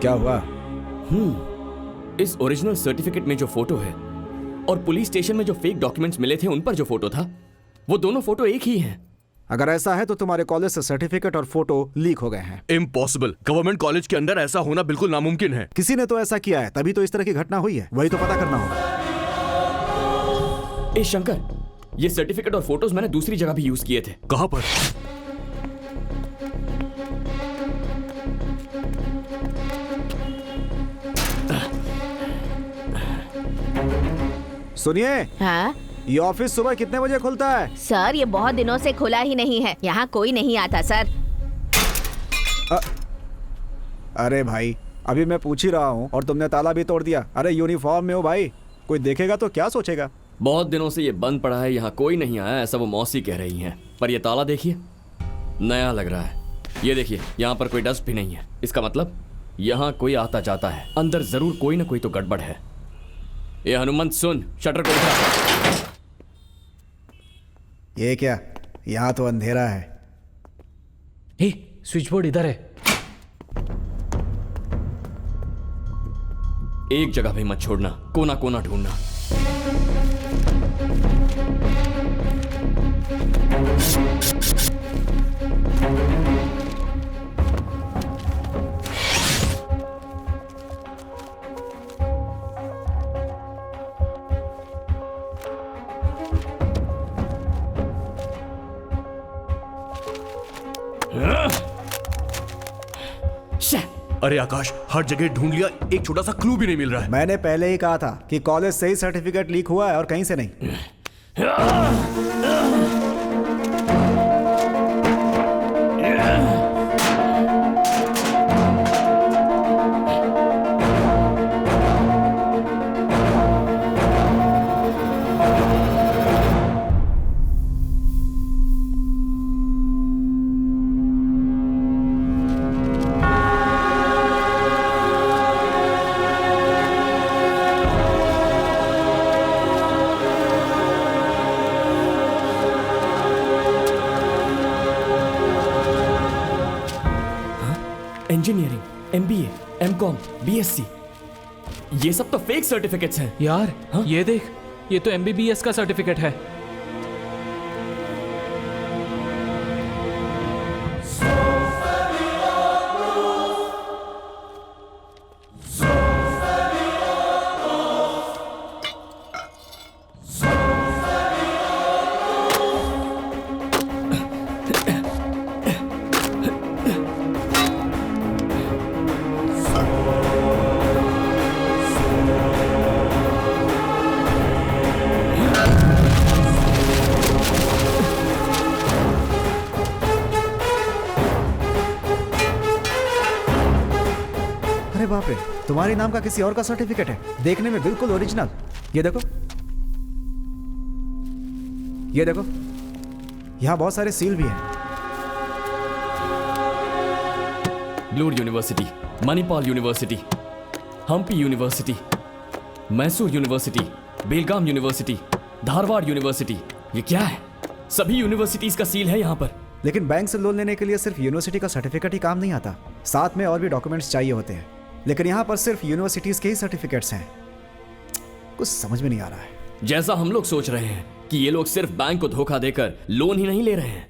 क्या हुआ? इस ओरिजिनल सर्टिफिकेट में जो फोटो है और पुलिस स्टेशन में जो फेक डॉक्यूमेंट्स मिले थे उन पर जो फोटो था, वो दोनों फोटो एक ही हैं। अगर ऐसा है तो तुम्हारे कॉलेज से सर्टिफिकेट और फोटो लीक हो गए हैं। इम्पॉसिबल। गवर्नमेंट कॉलेज के अंदर ऐसा होना बिल्कुल नामुमकिन है। किसी ने तो ऐसा किया है, तभी तो इस तरह की घटना हुई है। वही तो पता करना होगा। ए शंकर, ये सर्टिफिकेट और फोटोज मैंने दूसरी जगह भी यूज किए थे। कहां पर? सुनिए, हाँ? ये ऑफिस सुबह कितने बजे खुलता है? सर, ये बहुत दिनों से खुला ही नहीं है। यहाँ कोई नहीं आता सर। अरे भाई, अभी मैं पूछ ही रहा हूँ और तुमने ताला भी तोड़ दिया। अरे यूनिफॉर्म में हो भाई, कोई देखेगा तो क्या सोचेगा? बहुत दिनों से ये बंद पड़ा है, यहाँ कोई नहीं आया, ऐसा वो मौसी कह रही हैं। पर ये ताला देखिए, नया लग रहा है। ये देखिए, यहाँ पर कोई डस्ट भी नहीं है। इसका मतलब यहाँ कोई आता जाता है। अंदर जरूर कोई ना कोई तो गड़बड़ है। ये हनुमंत सुन, शटर को उठा। ये क्या? यहाँ तो अंधेरा है। हे, स्विच बोर्ड इधर है। एक जगह भी मत छोड़ना, कोना कोना ढूंढना। अरे आकाश, हर जगह ढूंढ लिया, एक छोटा सा क्लू भी नहीं मिल रहा है। मैंने पहले ही कहा था कि कॉलेज से ही सर्टिफिकेट लीक हुआ है और कहीं से नहीं। इंजीनियरिंग, MBA, MCOM, BSc, ये सब तो फेक सर्टिफिकेट्स हैं। यार, हाँ? ये देख, ये तो MBBS का सर्टिफिकेट है। बाप रे, तुम्हारे नाम का किसी और का सर्टिफिकेट है, देखने में बिल्कुल ओरिजिनल। ये देखो, ये देखो, यहाँ बहुत सारे सील भी हैं। ब्लूर university, Manipal university, Hampi university, Mysore university, Belgaum university, Dharwad university. ये क्या है? सभी यूनिवर्सिटीज का सील है यहाँ पर। लेकिन बैंक से लोन लेने के लिए सिर्फ यूनिवर्सिटी का सर्टिफिकेट ही काम नहीं आता, साथ में और भी डॉक्यूमेंट्स चाहिए होते हैं। लेकिन यहाँ पर सिर्फ यूनिवर्सिटीज के ही सर्टिफिकेट्स हैं। कुछ समझ में नहीं आ रहा है। जैसा हम लोग सोच रहे हैं कि ये लोग सिर्फ बैंक को धोखा देकर लोन ही नहीं ले रहे हैं,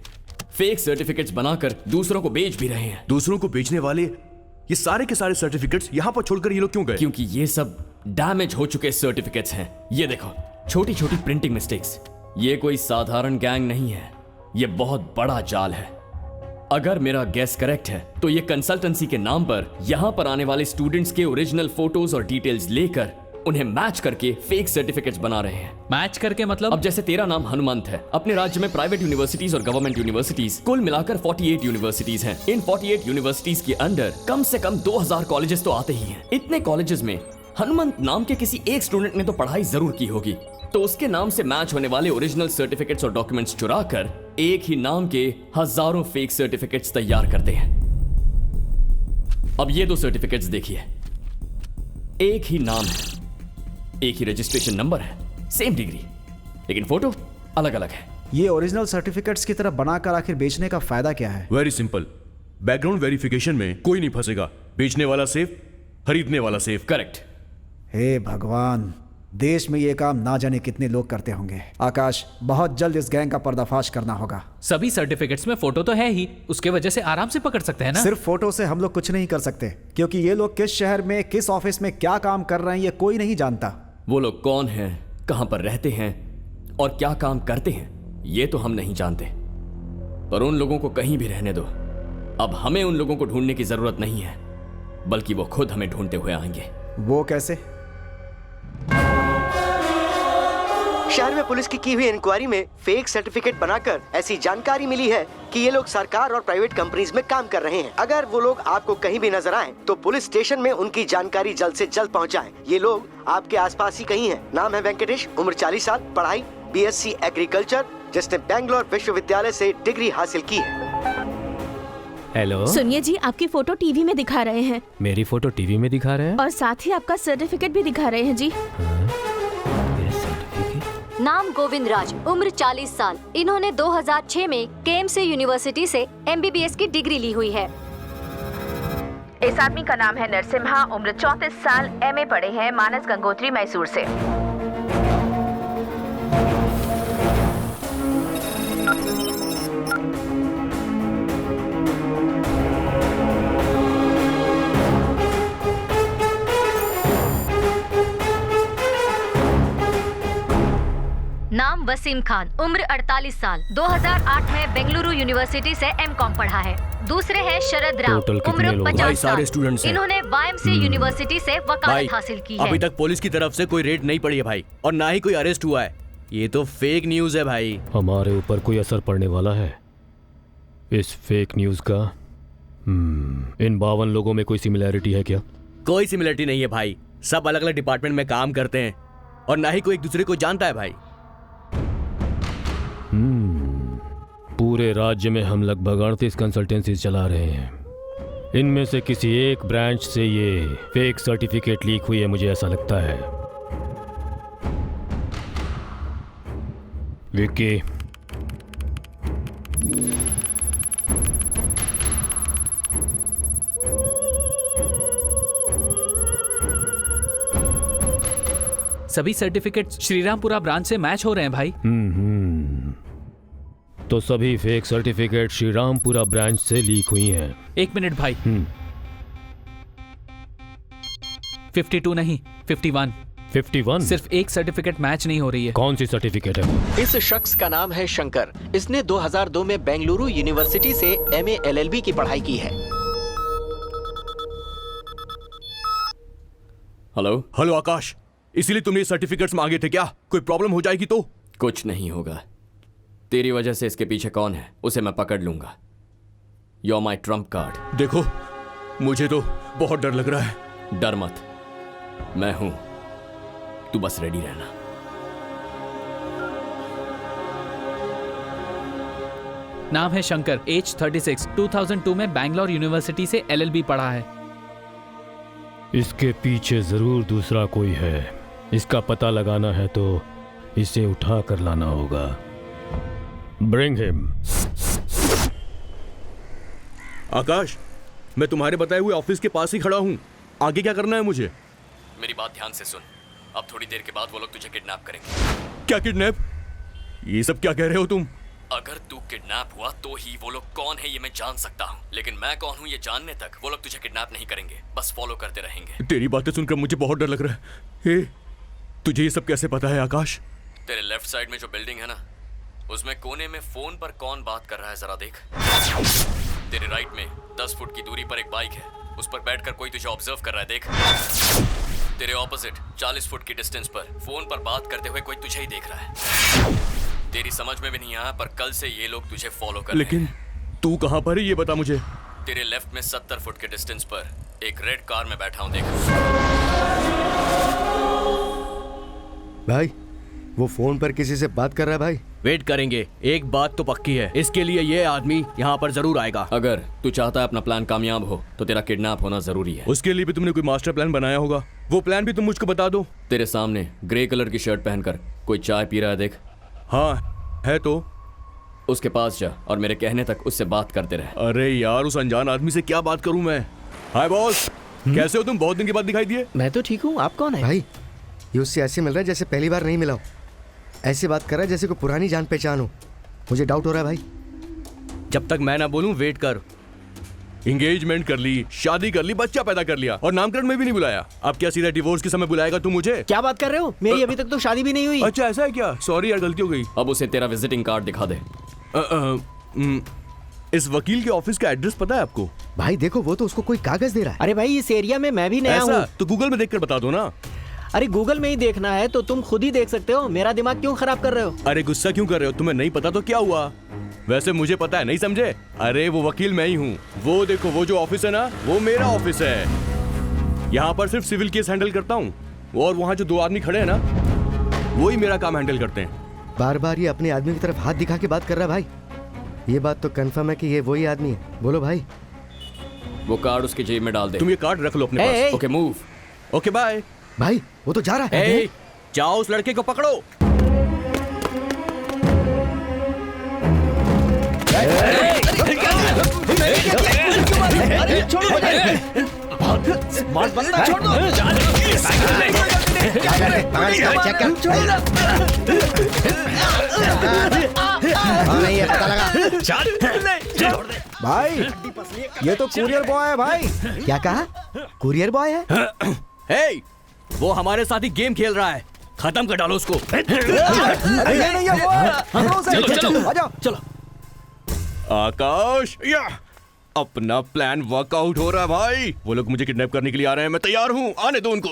फेक सर्टिफिकेट्स बनाकर दूसरों को बेच भी रहे हैं। दूसरों को बेचने वाले ये सारे के सारे सर्टिफिकेट्स यहाँ पर छोड़कर ये लोग क्यों गए? क्योंकि ये सब डैमेज हो चुके सर्टिफिकेट्स हैं। ये देखो, छोटी छोटी प्रिंटिंग मिस्टेक्स। ये कोई साधारण गैंग नहीं है, ये बहुत बड़ा जाल है। अगर मेरा गेस करेक्ट है तो ये कंसल्टेंसी के नाम पर यहाँ पर आने वाले स्टूडेंट्स के ओरिजिनल फोटोज और डिटेल्स लेकर उन्हें मैच करके फेक सर्टिफिकेट्स बना रहे हैं। मैच करके मतलब? अब जैसे तेरा नाम हनुमंत है, अपने राज्य में प्राइवेट यूनिवर्सिटीज और गवर्नमेंट यूनिवर्सिटीज कुल मिलाकर 48 यूनिवर्सिटीज हैं। इन 48 यूनिवर्सिटीज के अंडर कम से कम 2000 कॉलेजेस तो आते ही हैं। इतने कॉलेजेस में हनुमंत नाम के किसी एक स्टूडेंट ने तो पढ़ाई जरूर की होगी, तो उसके नाम से मैच होने वाले ओरिजिनल सर्टिफिकेट्स और डॉक्यूमेंट्स चुरा कर एक ही नाम के हजारों फेक सर्टिफिकेट्स तैयार करते हैं। अब ये दो सर्टिफिकेट्स देखिए, एक ही नाम है, एक ही रजिस्ट्रेशन नंबर है, सेम डिग्री, लेकिन फोटो अलग अलग है। ये ओरिजिनल सर्टिफिकेट्स की तरह बनाकर आखिर बेचने का फायदा क्या है? वेरी सिंपल, बैकग्राउंड वेरिफिकेशन में कोई नहीं फंसेगा। बेचने वाला सेफ, खरीदने वाला सेफ। करेक्ट। हे भगवान, देश में ये काम ना जाने कितने लोग करते होंगे। आकाश, बहुत जल्द इस गैंग का पर्दाफाश करना होगा। सभी सर्टिफिकेट्स में फोटो तो है ही, उसके वजह से आराम से पकड़ सकते हैं ना। सिर्फ फोटो से हम लोग कुछ नहीं कर सकते, क्योंकि ये लोग किस शहर में किस ऑफिस में क्या काम कर रहे हैं ये कोई नहीं जानता। वो लोग कौन हैं, कहां पर रहते हैं और क्या काम करते हैं ये तो हम नहीं जानते, पर उन लोगों को कहीं भी रहने दो। अब हमें उन लोगों को ढूंढने की जरूरत नहीं है, बल्कि वो खुद हमें ढूंढते हुए आएंगे। वो कैसे? शहर में पुलिस की हुई इंक्वायरी में फेक सर्टिफिकेट बनाकर ऐसी जानकारी मिली है कि ये लोग सरकार और प्राइवेट कंपनीज में काम कर रहे हैं। अगर वो लोग आपको कहीं भी नजर आए तो पुलिस स्टेशन में उनकी जानकारी जल्द से जल्द पहुंचाएं। ये लोग आपके आसपास ही कहीं हैं। नाम है वेंकटेश, उम्र 40 साल, पढ़ाई BSc एग्रीकल्चर, जिसने बेंगलोर विश्वविद्यालय से डिग्री हासिल की है। हेलो सुनिए जी, आपकी फोटो टीवी में दिखा रहे हैं। मेरी फोटो टीवी में दिखा रहे हैं? और साथ ही आपका सर्टिफिकेट भी दिखा रहे हैं जी। नाम गोविंद राज, उम्र 40 साल। इन्होंने 2006 में KMC यूनिवर्सिटी से MBBS की डिग्री ली हुई है। इस आदमी का नाम है नरसिम्हा, उम्र 34 साल, MA पढ़े हैं, मानस गंगोत्री, मैसूर से। नाम वसीम खान, उम्र 48 साल, 2008 में बेंगलुरु यूनिवर्सिटी से M.Com पढ़ा है। दूसरे हैं शरद राव, उम्र 50 साल। इन्होंने YMC यूनिवर्सिटी से वकालत हासिल की है। अभी तक पुलिस की तरफ से कोई रेड नहीं पड़ी है भाई, और ना ही कोई अरेस्ट हुआ है। ये तो फेक न्यूज है भाई। हमारे ऊपर कोई असर पड़ने वाला है इस फेक न्यूज का? इन 52 लोगों में कोई सिमिलैरिटी है क्या? कोई सिमिलरिटी नहीं है भाई, सब अलग अलग डिपार्टमेंट में काम करते हैं और ना ही कोई एक दूसरे को जानता है भाई। पूरे राज्य में हम लगभग 38 कंसल्टेंसीज चला रहे हैं। इनमें से किसी एक ब्रांच से ये फेक सर्टिफिकेट लीक हुई है, मुझे ऐसा लगता है। विक्की, सभी सर्टिफिकेट श्रीरामपुरा ब्रांच से मैच हो रहे हैं भाई। तो सभी फेक सर्टिफिकेट श्रीरामपुरा ब्रांच से लीक हुई हैं। 1 मिनट भाई। 52 नहीं, 51। 51? सिर्फ एक सर्टिफिकेट मैच नहीं हो रही है। कौन सी सर्टिफिकेट है? इस शख्स का नाम है शंकर। इसने 2002 में बेंगलुरु यूनिवर्सिटी से MA LLB की पढ़ाई की है। हेलो आकाश, इसीलिए तुम ये सर्टिफिकेट्स मांगे थे क्या? कोई प्रॉब्लम हो जाएगी तो? कुछ नहीं होगा। तेरी वजह से इसके पीछे कौन है उसे मैं पकड़ लूंगा। You're my trump card। देखो, मुझे तो बहुत डर लग रहा है। डर मत, मैं हूं, तू बस रेडी रहना। नाम है शंकर, एज 36, 2002 में बैंगलोर यूनिवर्सिटी से LLB पढ़ा है। इसके पीछे जरूर दूसरा कोई है। इसका पता लगाना है तो इसे उठा कर लाना होगा। Bring him. आकाश, मैं तुम्हारे बताए हुए ऑफिस के पास ही खड़ा हूँ। आगे क्या करना है मुझे? मेरी बात ध्यान से सुन। अब थोड़ी देर के बाद वो लोग तुझे किडनैप करेंगे। क्या किडनैप? ये सब क्या कह रहे हो तुम? अगर तू किडनैप हुआ तो ही वो लोग कौन है ये मैं जान सकता हूँ, लेकिन मैं कौन हूँ ये जानने तक वो लोग तुझे किडनैप नहीं करेंगे, बस फॉलो करते रहेंगे। तेरी बातें सुनकर मुझे बहुत डर लग रहा है। तुझे ये सब कैसे पता है आकाश? तेरे लेफ्ट साइड में जो बिल्डिंग है ना, उसमें कोने में फोन पर कौन बात कर रहा है जरा देख। तेरे राइट में 10 फुट की दूरी पर एक बाइक है, उस पर बैठकर कोई तुझे ऑब्जर्व कर रहा है, देख। तेरे ऑपोजिट 40 फुट की डिस्टेंस पर फोन पर बात करते हुए कोई तुझे ही देख रहा है। तेरी समझ में भी नहीं आया, पर कल से ये लोग तुझे फॉलो कर रहे हैं। लेकिन तू कहाँ पर है ये बता मुझे। तेरे लेफ्ट में 70 फुट के डिस्टेंस पर एक रेड कार में बैठा हूँ, देख। भाई, वो फोन पर किसी से बात कर रहा है भाई। वेट करेंगे, एक बात तो पक्की है, इसके लिए ये आदमी यहाँ पर जरूर आएगा। अगर तू चाहता है अपना प्लान कामयाब हो तो तेरा किडनैप होना जरूरी है। उसके लिए भी तुमने कोई मास्टर प्लान बनाया होगा, वो प्लान भी तुम मुझको बता दो। तेरे सामने ग्रे कलर की शर्ट पहनकर कोई चाय पी रहा है, देख। हाँ है तो। उसके पास जा और मेरे कहने तक उससे बात करते रहे। अरे यार, उस अनजान आदमी से क्या बात करूं मैं। हाय बॉस, कैसे हो तुम? बहुत दिन के बाद दिखाई दिए। मैं तो ठीक हूँ, आप कौन है? भाई, ये उससे ऐसे मिल रहा है जैसे पहली बार नहीं मिला हो। ऐसे बात कर रहा है जैसे कोई पुरानी जान पहचान हो। मुझे डाउट हो रहा है भाई। जब तक मैं ना बोलूं वेट कर। एंगेजमेंट कर ली, शादी कर ली, बच्चा पैदा कर लिया और नामकरण में भी नहीं बुलाया। अब क्या सीधा डिवोर्स के समय बुलाएगा तू मुझे? क्या बात कर रहे हो? मेरी अभी तक तो शादी भी नहीं हुई। अच्छा ऐसा है क्या? सॉरी यार, गलती हो गई। अब उसे तेरा विजिटिंग कार्ड दिखा दे। इस वकील के ऑफिस का एड्रेस पता है आपको? भाई देखो, वो तो उसको कोई कागज दे रहा है। अरे भाई, इस एरिया में मैं भी नया हूँ। तो गूगल में देखकर बता दो ना। अरे गूगल में ही देखना है तो तुम खुद ही देख सकते हो। मेरा दिमाग क्यों खराब कर रहे हो? अरे गुस्सा क्यों कर रहे हो? तुम्हें नहीं पता तो क्या हुआ? वैसे मुझे पता है, नहीं समझे? अरे वो वकील मैं ही हूँ। वो देखो, वो जो ऑफिस है ना, वो मेरा ऑफिस है। यहाँ पर सिर्फ सिविल केस हैंडल करता हूँ, और वहाँ जो 2 आदमी खड़े हैं ना, वो ही मेरा काम हैंडल करते हैं। बार बार ये अपने आदमी की तरफ हाथ दिखा के बात कर रहा है भाई। ये बात तो कंफर्म है कि ये वही आदमी है। बोलो भाई। वो कार्ड उसकी जेब में डाल दे। तुम ये कार्ड रख लो अपने पास। Okay move. Okay bye. भाई वो तो जा रहा है। जाओ उस लड़के को पकड़ो। भाई ये तो कुरियर बॉय है भाई। क्या कहा? कुरियर बॉय है? हे, वो हमारे साथ ही गेम खेल रहा है, खत्म कर डालो उसको। चलो आकाश, या अपना प्लान वर्कआउट हो रहा है भाई। वो लोग मुझे किडनैप करने के लिए आ रहे हैं, मैं तैयार हूँ, आने दो उनको।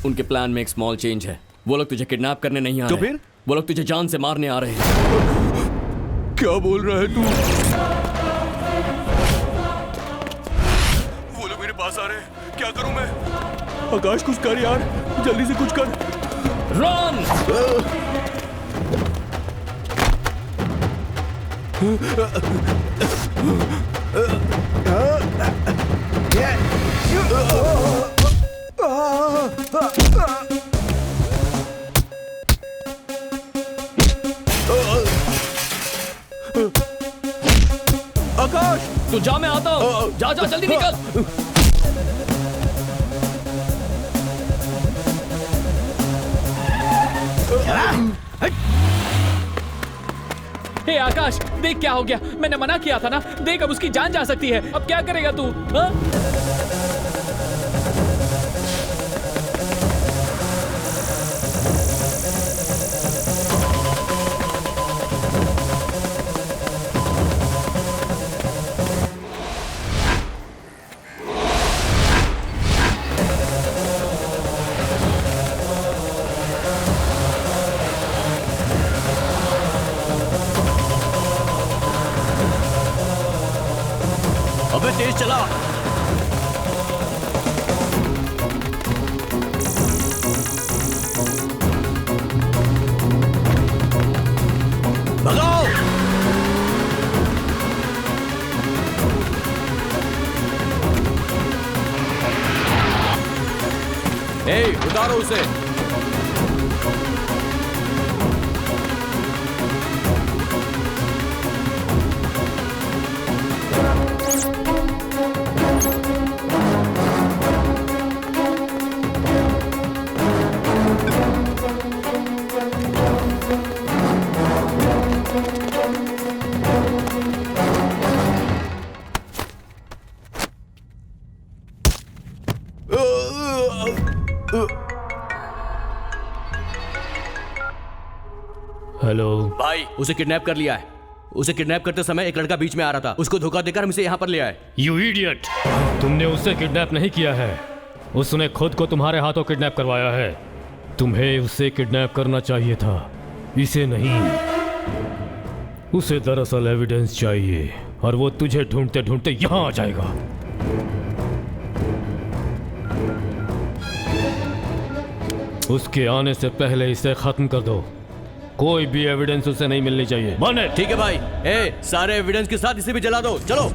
उनके प्लान में एक स्मॉल चेंज है। वो लोग तुझे किडनैप करने नहीं आ तो रहे। फिर? वो लोग तुझे जान से मारने आ रहे हैं। क्या बोल रहा है तू? वो लोग मेरे पास आ रहे हैं, क्या करूं मैं? आकाश कुछ कर यार, जल्दी से कुछ कर। रन! आकाश, तू जा, मैं आता हूँ। जा जा जल्दी निकल। हे आकाश, देख क्या हो गया। मैंने मना किया था ना। देख, अब उसकी जान जा सकती है। अब क्या करेगा तू? हाँ? अबे तेज चला। भगाओ। ए, उतारो उसे। हेलो भाई, उसे किडनैप कर लिया है। उसे किडनैप करते समय एक लड़का बीच में आ रहा था, उसको धोखा देकर हम इसे यहाँ पर ले आए। You idiot! तुमने उसे किडनैप नहीं किया है, उसने खुद को तुम्हारे हाथों किडनैप करवाया है। तुम्हें उसे किडनैप करना चाहिए था, इसे नहीं। उसे दरअसल एविडेंस चाहिए और वो तुझे ढूंढते ढूंढते यहाँ आ जाएगा। उसके आने से पहले इसे खत्म कर दो। कोई भी एविडेंस उसे नहीं मिलनी चाहिए। माने? ठीक है भाई। ए, सारे एविडेंस के साथ इसे भी जला दो। चलो।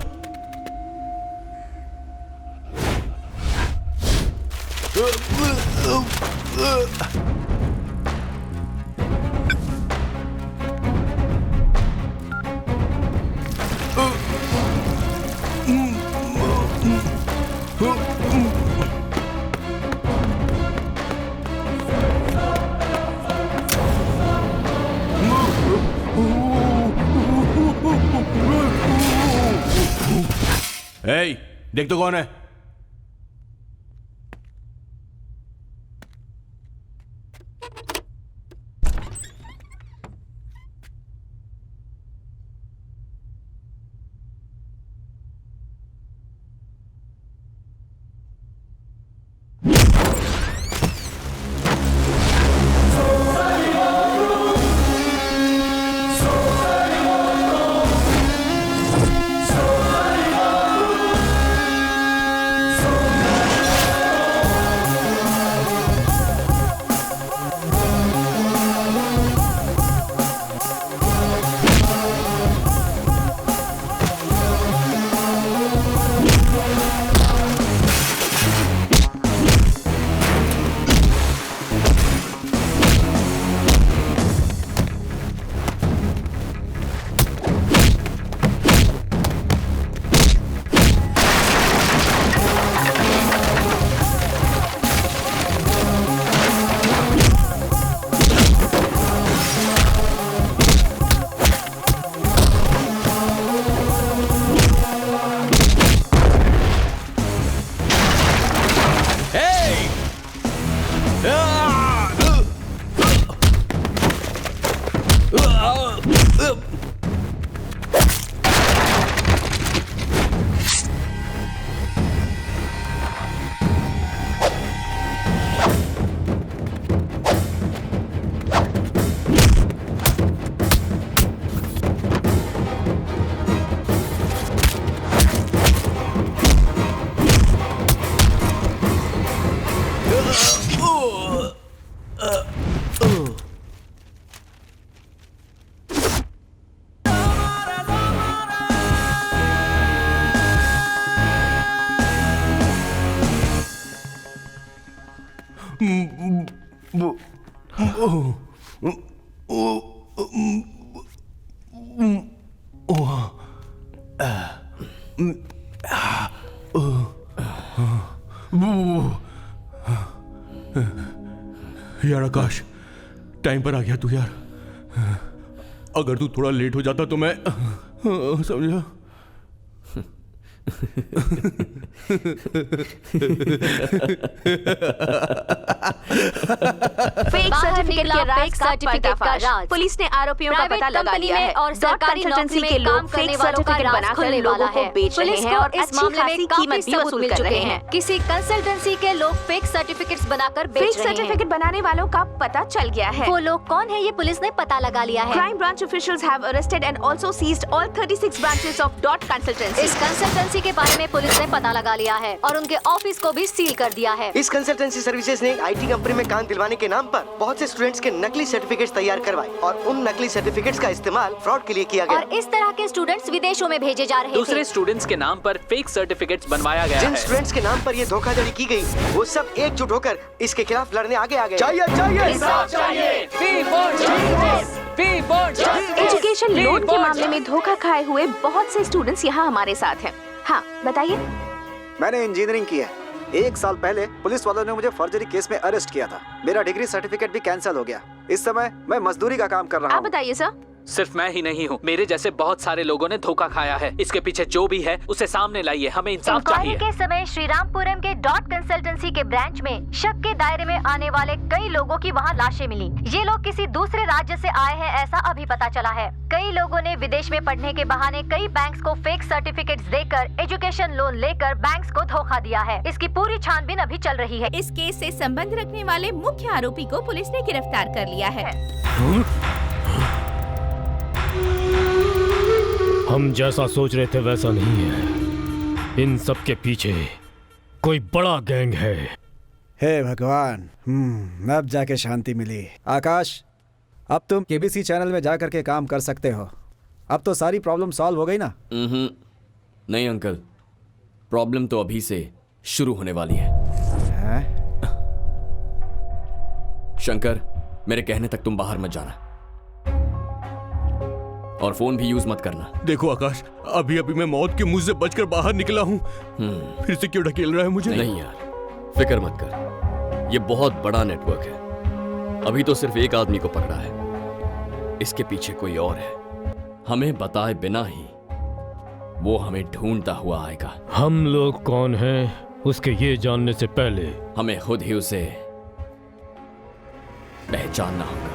ए, देख तो कौन है? यार आकाश, टाइम पर आ गया तू यार। अगर तू थोड़ा लेट हो जाता तो मैं समझा। फेक सर्टिफिकेट के राज का पर्दाफाश। पुलिस ने आरोपियों का पता लगा लिया है और सरकारी कंसल्टेंसी के लोग फेक सर्टिफिकेट बनाकर लोगों को बेच रहे हैं और इस मामले में कीमत भी वसूल कर रहे हैं। किसी कंसल्टेंसी के लोग फेक सर्टिफिकेट्स बनाकर बेच रहे हैं। फेक सर्टिफिकेट बनाने वालों का पता चल गया है। वो लोग कौन है ये पुलिस ने पता लगा लिया है। Crime branch officials have arrested and also seized all 36 branches of Dot Consultancy. इस कंसल्टेंसी कंसल्टेंसी के बारे में पुलिस ने पता लगा लिया है और उनके ऑफिस को भी सील कर दिया है। इस कंसल्टेंसी सर्विसेज ने IT कंपनी में काम दिलवाने के नाम पर बहुत से स्टूडेंट्स के नकली सर्टिफिकेट्स तैयार करवाए और उन नकली सर्टिफिकेट्स का इस्तेमाल फ्रॉड के लिए किया गया। और इस तरह के स्टूडेंट्स विदेशों में भेजे जा रहे थे। दूसरे स्टूडेंट्स के नाम पर फेक सर्टिफिकेट्स बनवाया गया जिन है। स्टूडेंट्स के नाम पर ये धोखाधड़ी की गई, वो सब एकजुट होकर इसके खिलाफ लड़ने आगे आ गए। एजुकेशन लोन के मामले में धोखा खाए हुए बहुत से स्टूडेंट्स यहाँ हमारे साथ हैं। हाँ बताइए। मैंने इंजीनियरिंग की है। 1 साल पहले पुलिस वालों ने मुझे फर्जरी केस में अरेस्ट किया था। मेरा डिग्री सर्टिफिकेट भी कैंसिल हो गया। इस समय मैं मजदूरी का काम कर रहा हूँ। आप बताइए सर। सिर्फ मैं ही नहीं हूँ, मेरे जैसे बहुत सारे लोगों ने धोखा खाया है। इसके पीछे जो भी है उसे सामने लाइए, हमें इंसाफ चाहिए। इंक्वायरी के समय श्रीरामपुरम के डॉट कंसल्टेंसी के ब्रांच में शक के दायरे में आने वाले कई लोगों की वहाँ लाशें मिली। ये लोग किसी दूसरे राज्य से आए हैं ऐसा अभी पता चला है। कई लोगों ने विदेश में पढ़ने के बहाने कई बैंक्स को फेक सर्टिफिकेट्स देकर एजुकेशन लोन लेकर बैंक्स को धोखा दिया है। इसकी पूरी छानबीन अभी चल रही है। इस केस से संबंध रखने वाले मुख्य आरोपी को पुलिस ने गिरफ्तार कर लिया है। हम जैसा सोच रहे थे वैसा नहीं है। इन सब के पीछे कोई बड़ा गैंग है। हे भगवान, अब जाके शांति मिली। आकाश, अब तुम KBC चैनल में जा करके काम कर सकते हो। अब तो सारी प्रॉब्लम सॉल्व हो गई ना? नहीं अंकल, प्रॉब्लम तो अभी से शुरू होने वाली है। शंकर, मेरे कहने तक तुम बाहर मत जाना और फोन भी यूज मत करना। देखो आकाश, अभी अभी मैं मौत के मुंह से बचकर बाहर निकला हूँ। फिर से क्यों ढकेल रहा है मुझे? नहीं यार, फिक्र मत कर। ये बहुत बड़ा नेटवर्क है। अभी तो सिर्फ एक आदमी को पकड़ा है, इसके पीछे कोई और है। हमें बताए बिना ही वो हमें ढूंढता हुआ आएगा। हम लोग कौन हैं उसके ये जानने से पहले हमें खुद ही उसे पहचानना होगा।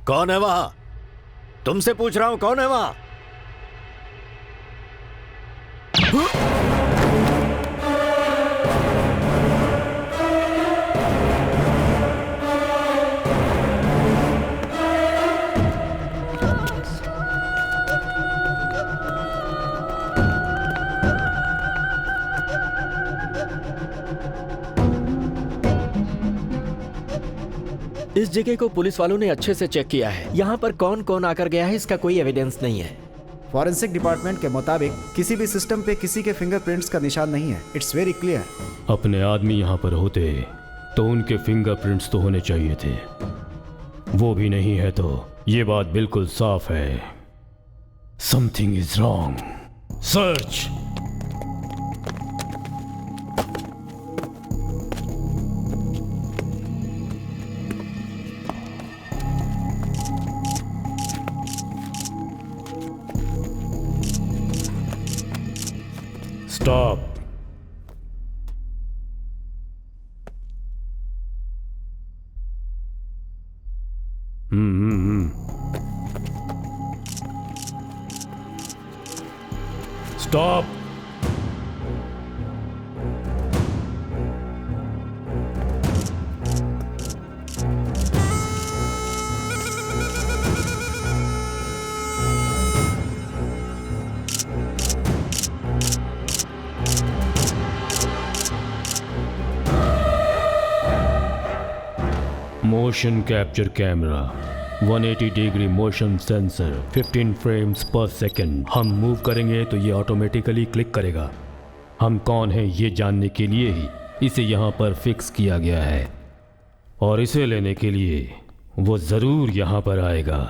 कौन है वहां? तुमसे पूछ रहा हूं, कौन है वहां? इस जगह को पुलिस वालों ने अच्छे से चेक किया है। यहाँ पर कौन कौन आकर गया है इसका कोई एविडेंस नहीं है। फॉरेंसिक डिपार्टमेंट के मुताबिक किसी भी सिस्टम पे किसी के फिंगरप्रिंट्स का निशान नहीं है। It's very clear. अपने आदमी यहाँ पर होते तो उनके फिंगरप्रिंट्स तो होने चाहिए थे। वो भी नहीं है तो ये बात बिल्कुल साफ है, something is wrong. Search. Stop. Stop. Motion capture camera, 180 degree motion sensor, 15 frames पर सेकंड। हम मूव करेंगे तो ये ऑटोमेटिकली क्लिक करेगा। हम कौन हैं ये जानने के लिए ही इसे यहाँ पर फिक्स किया गया है और इसे लेने के लिए वो ज़रूर यहाँ पर आएगा।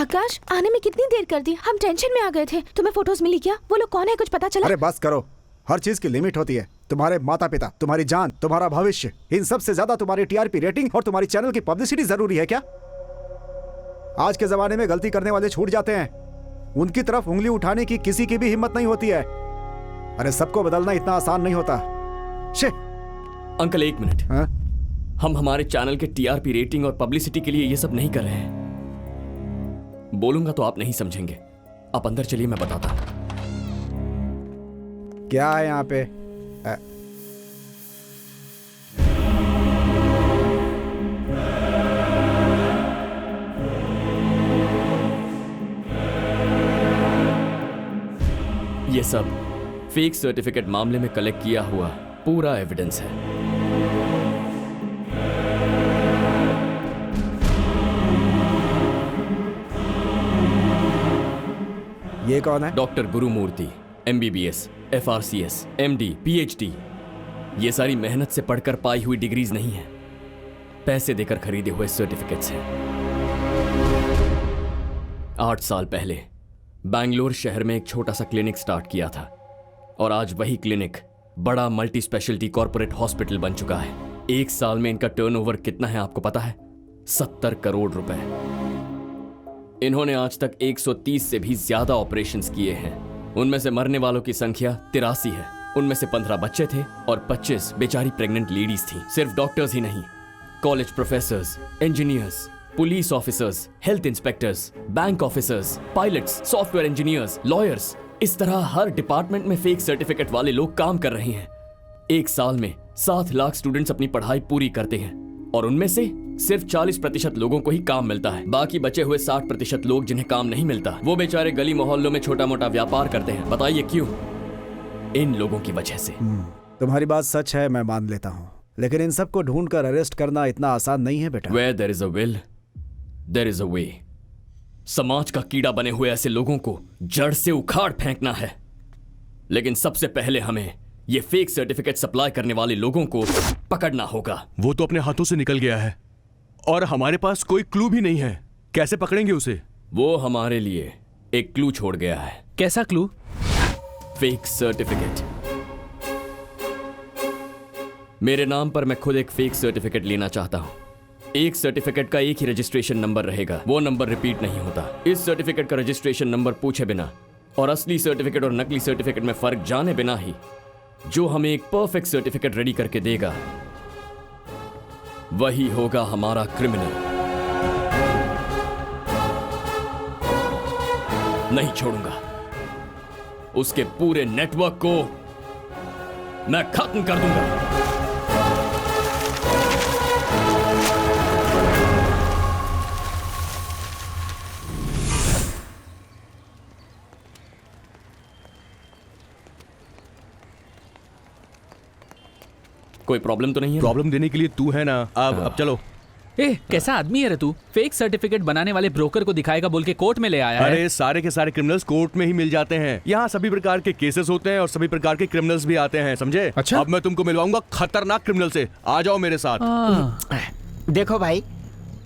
आकाश, आने में कितनी देर कर दी? हम टेंशन में आ गए थे। तुम्हें फोटोज मिली क्या? वो लोग कौन है, कुछ पता चला? अरे बस करो, हर चीज की लिमिट होती है। तुम्हारे माता पिता, तुम्हारी जान, तुम्हारा भविष्य, इन सब से ज्यादा तुम्हारी टीआरपी रेटिंग और तुम्हारी चैनल की पब्लिसिटी जरूरी है क्या? आज के जमाने में गलती करने वाले छूट जाते हैं, उनकी तरफ उंगली उठाने की किसी की भी हिम्मत नहीं होती है। अरे सबको बदलना इतना आसान नहीं होता। अंकल एक मिनट। हम हमारे चैनल के टीआरपी रेटिंग और पब्लिसिटी के लिए ये सब नहीं कर रहे हैं। बोलूंगा तो आप नहीं समझेंगे। आप अंदर चलिए, मैं बताता हूं। क्या है यहाँ पे? ये सब फेक सर्टिफिकेट मामले में कलेक्ट किया हुआ पूरा एविडेंस है। ये कौन है? Doctor Gurumurthy, MBBS, FRCS, MD, PhD। ये सारी मेहनत से पढ़कर पाई हुई डिग्रीज नहीं है, पैसे देकर खरीदे हुए सर्टिफिकेट्स हैं। 8 साल पहले बैंगलोर शहर में एक छोटा सा क्लिनिक स्टार्ट किया था और आज वही क्लिनिक बड़ा मल्टी स्पेशलिटी कॉर्पोरेट हॉस्पिटल बन चुका है। 1 साल में इनका टर्नओवर कितना है आपको पता है? 70 करोड़ रुपए। इन्होंने आज तक 130 से भी ज्यादा ऑपरेशंस किए हैं। उनमें से मरने वालों की संख्या 83 है। उनमें से 15 बच्चे थे और 25 बेचारी प्रेग्नेंट लेडीज थी। सिर्फ डॉक्टर्स ही नहीं, college professors, engineers, police officers, health inspectors, bank officers, pilots, software engineers, lawyers, इस तरह हर डिपार्टमेंट में फेक सर्टिफिकेट वाले लोग काम कर रहे हैं। 1 साल में 7 लाख स्टूडेंट्स अपनी पढ़ाई पूरी करते हैं और उनमें से सिर्फ 40% लोगों को ही काम मिलता है। बाकी बचे हुए 60% लोग जिन्हें काम नहीं मिलता, वो बेचारे गली मोहल्लों में छोटा मोटा व्यापार करते हैं। बताइए क्यों? इन लोगों की वजह से। तुम्हारी बात सच है, मैं मान लेता हूँ, लेकिन इन सबको ढूंढकर अरेस्ट करना इतना आसान नहीं है बेटा। Where there is a will, there is a way। समाज का कीड़ा बने हुए ऐसे लोगों को जड़ से उखाड़ फेंकना है, लेकिन सबसे पहले हमें ये फेक सर्टिफिकेट सप्लाई करने वाले लोगों को पकड़ना होगा। वो तो अपने हाथों से निकल गया है और हमारे पास कोई क्लू भी नहीं है। कैसे पकड़ेंगे उसे? वो हमारे लिए एक क्लू छोड़ गया है। कैसा क्लू? Fake certificate. मेरे नाम पर मैं खुद एक फेक सर्टिफिकेट लेना चाहता हूं। एक सर्टिफिकेट का एक ही रजिस्ट्रेशन नंबर रहेगा, वो नंबर रिपीट नहीं होता। इस सर्टिफिकेट का रजिस्ट्रेशन नंबर पूछे बिना और असली सर्टिफिकेट और नकली सर्टिफिकेट में फर्क जाने बिना ही जो हमें एक परफेक्ट सर्टिफिकेट रेडी करके देगा, वही होगा हमारा क्रिमिनल। नहीं छोड़ूंगा। उसके पूरे नेटवर्क को मैं खत्म कर दूंगा। कोई प्रॉब्लम तो नहीं है? प्रॉब्लम देने के लिए तू है ना। अब चलो। कैसा आदमी है रे तू? फेक सर्टिफिकेट बनाने वाले ब्रोकर को दिखाएगा बोल के कोर्ट में ले आया है। अरे सारे के सारे क्रिमिनल्स कोर्ट में ही मिल जाते हैं। यहाँ सभी प्रकार के केसेस होते हैं और सभी प्रकार के क्रिमिनल्स भी आते हैं, समझे? अच्छा? अब मैं तुमको मिलवाऊंगा खतरनाक क्रिमिनल से। आ जाओ मेरे साथ। देखो भाई,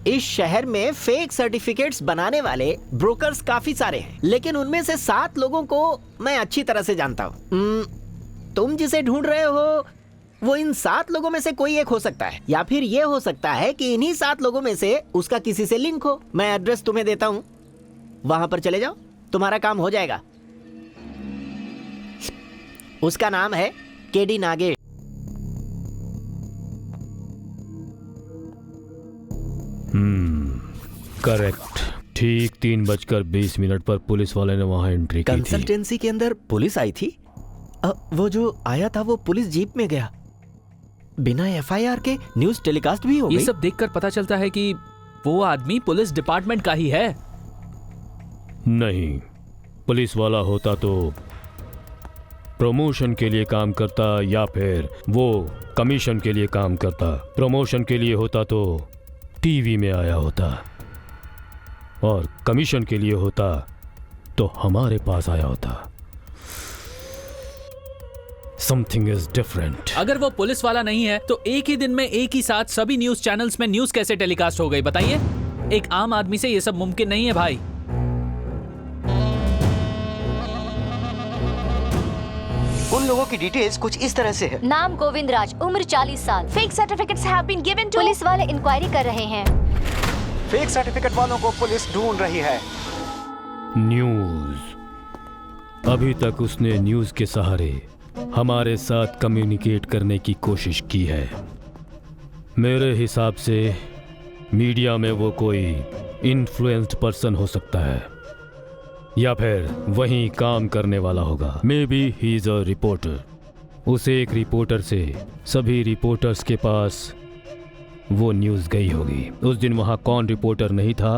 इस शहर में फेक सर्टिफिकेट्स बनाने वाले ब्रोकर्स काफी सारे हैं, लेकिन उनमें से 7 लोगों को मैं अच्छी तरह से जानता हूँ। तुम जिसे ढूंढ रहे हो वो इन 7 लोगों में से कोई एक हो सकता है, या फिर ये हो सकता है कि इन्हीं 7 लोगों में से उसका किसी से लिंक हो। मैं एड्रेस तुम्हें देता हूँ, वहां पर चले जाओ, तुम्हारा काम हो जाएगा। उसका नाम है केडी नागेश। करेक्ट। ठीक 3:20 पर पुलिस वाले ने वहां एंट्री की थी। कंसल्टेंसी के अंदर पुलिस आई थी? वो जो आया था वो पुलिस जीप में गया, बिना FIR के न्यूज टेलीकास्ट भी हो गई। ये सब देखकर पता चलता है कि वो आदमी पुलिस डिपार्टमेंट का ही है। नहीं, पुलिस वाला होता तो प्रमोशन के लिए काम करता या फिर वो कमीशन के लिए काम करता। प्रमोशन के लिए होता तो टीवी में आया होता और कमीशन के लिए होता तो हमारे पास आया होता। Something is different. अगर वो पुलिस वाला नहीं है तो एक ही दिन में एक ही साथ सभी न्यूज चैनल्स में न्यूज कैसे टेलीकास्ट हो गई बताइए? एक आम आदमी से ये सब मुमकिन नहीं है भाई। उन लोगों की डिटेल्स कुछ इस तरह से है। नाम गोविंद राज, उम्र 40 साल। Fake certificates have been given to. Police वाले इंक्वायरी कर रहे हैं। फेक सर्टिफिकेट वालों को पुलिस ढूंढ रही है। न्यूज़। अभी तक उसने न्यूज़ के सहारे हमारे साथ कम्युनिकेट करने की कोशिश की है। मेरे हिसाब से मीडिया में वो कोई इन्फ्लुएंस्ड पर्सन हो सकता है या फिर वहीं काम करने वाला होगा। May be he is a reporter. उस एक रिपोर्टर से सभी रिपोर्टर्स के पास वो न्यूज़ गई होगी। उस दिन वहां कौन रिपोर्टर नहीं था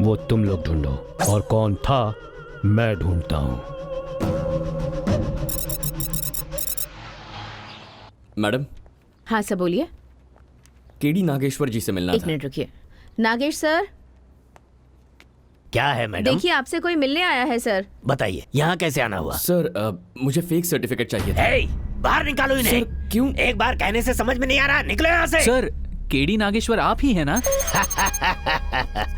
वो तुम लोग ढूंढो, और कौन था मैं ढूंढता हूं। मैडम। हाँ सर बोलिए। केडी नागेश्वर जी से मिलना एक था। मिनट रुकिए। नागेश सर। क्या है मैडम? देखिए आपसे कोई मिलने आया है सर। बताइए यहाँ कैसे आना हुआ? सर मुझे फेक सर्टिफिकेट चाहिए था। बाहर निकालो इन्हें। सर क्यों? एक बार कहने से समझ में नहीं आ रहा, निकलो यहाँ से। सर केडी नागेश्वर आप ही है ना?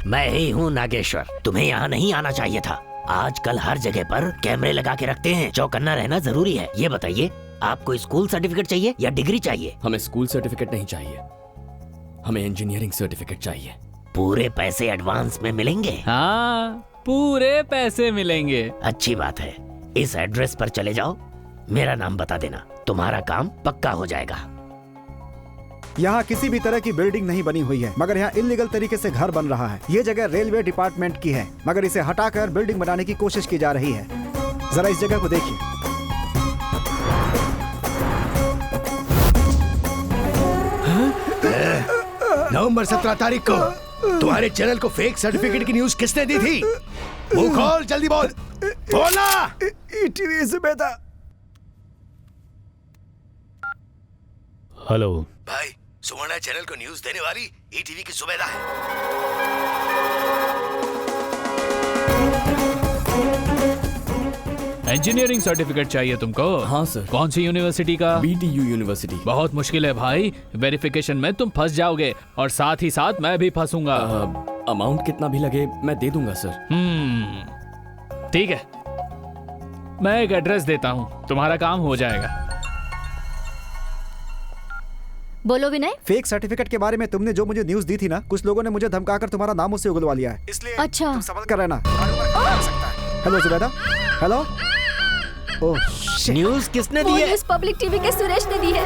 मैं ही हूँ नागेश्वर। तुम्हें यहाँ नहीं आना चाहिए था। आजकल हर जगह पर कैमरे लगा के रखते हैं, चौकन्ना रहना जरूरी है। ये बताइए आपको स्कूल सर्टिफिकेट चाहिए या डिग्री चाहिए? हमें स्कूल सर्टिफिकेट नहीं चाहिए, हमें इंजीनियरिंग सर्टिफिकेट चाहिए। पूरे पैसे एडवांस में मिलेंगे? हाँ पूरे पैसे मिलेंगे। अच्छी बात है। इस एड्रेस पर चले जाओ, मेरा नाम बता देना, तुम्हारा काम पक्का हो जाएगा। यहाँ किसी भी तरह की बिल्डिंग नहीं बनी हुई है, मगर यहाँ इल्लीगल तरीके से घर बन रहा है। ये जगह रेलवे डिपार्टमेंट की है, मगर इसे हटाकर बिल्डिंग बनाने की कोशिश की जा रही है। जरा इस जगह को देखिए। नवंबर 17 तारीख को तुम्हारे चैनल को फेक सर्टिफिकेट की न्यूज किसने दी थी? मुंह खोल, जल्दी बोल। बोलना। ईटीवी सुबेदा। हेलो भाई, सुवर्ण चैनल को न्यूज देने वाली ईटीवी की सुबेदा है। इंजीनियरिंग सर्टिफिकेट चाहिए तुमको? हाँ सर। कौन सी यूनिवर्सिटी का? BTU university. बहुत मुश्किल है भाई, वेरिफिकेशन में तुम फंस जाओगे और साथ ही साथ मैं भी फंसूंगा। अमाउंट कितना भी लगे मैं दे दूंगा सर। ठीक है, मैं एक एड्रेस देता हूँ, तुम्हारा काम हो जाएगा। बोलो विनय। फेक सर्टिफिकेट के बारे में तुमने जो मुझे न्यूज दी थी ना, कुछ लोगों ने मुझे धमकाकर तुम्हारा नाम उससे उगलवा लिया है, इसलिए अच्छा तुम संभल कर रहना। हेलो जुबैदा। हेलो। ओह न्यूज किसने दी है? न्यूज पब्लिक टीवी के सुरेश ने दी है।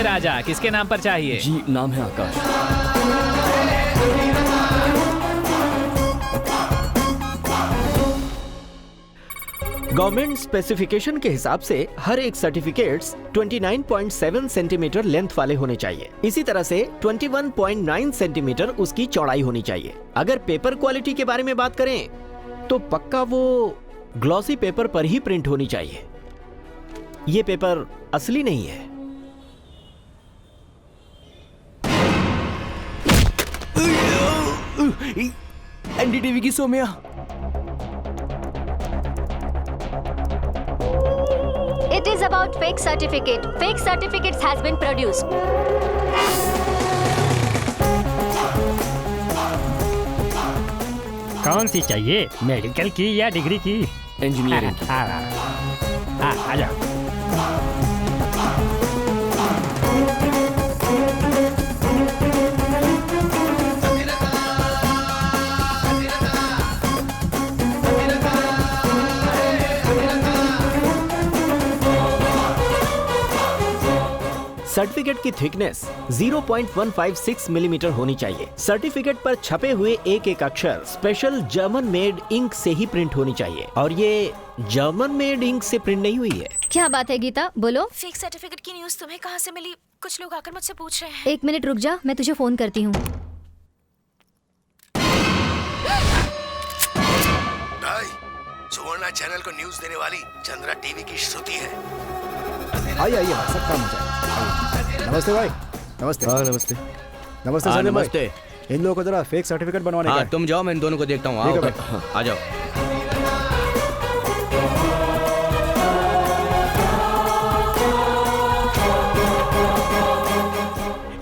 राजा किसके नाम पर चाहिए? जी नाम है आकाश। गवर्नमेंट स्पेसिफिकेशन के हिसाब से हर एक सर्टिफिकेट्स 29.7 सेंटीमीटर लेंथ वाले होने चाहिए। इसी तरह से 21.9 सेंटीमीटर उसकी चौड़ाई होनी चाहिए। अगर पेपर क्वालिटी के बारे में बात करें तो पक्का वो ग्लॉसी पेपर पर ही प्रिंट होनी चाहिए। ये पेपर असली नहीं है। एनडीटीवी की Saumya. It is about fake certificate. Fake certificates has been produced. कौन सी चाहिए, मेडिकल की या डिग्री की? इंजीनियरिंग की। आ जाओ। सर्टिफिकेट की थिकनेस 0.156 मिलीमीटर होनी चाहिए। सर्टिफिकेट पर छपे हुए एक एक अक्षर स्पेशल जर्मन मेड इंक से ही प्रिंट होनी चाहिए, और ये जर्मन मेड इंक से प्रिंट नहीं हुई है। क्या बात है गीता, बोलो। फेक सर्टिफिकेट की न्यूज़ तुम्हें कहाँ से मिली? कुछ लोग आकर मुझसे पूछ रहे हैं। एक मिनट रुक जा, मैं तुझे फोन करती हूँ। सुवर्णा चैनल को न्यूज देने वाली चंद्रा टीवी की श्रुति है। आइए आइए भाई, सब काम हो जाए। नमस्ते भाई। नमस्ते। हाँ नमस्ते। नमस्ते हाँ, सलीम भाई। नमस्ते। इन लोगों को जरा फेक सर्टिफिकेट बनवाने का हाँ है। तुम जाओ, मैं इन दोनों को देखता हूँ। ठीक है आओ, भाई। हाँ, आ जाओ।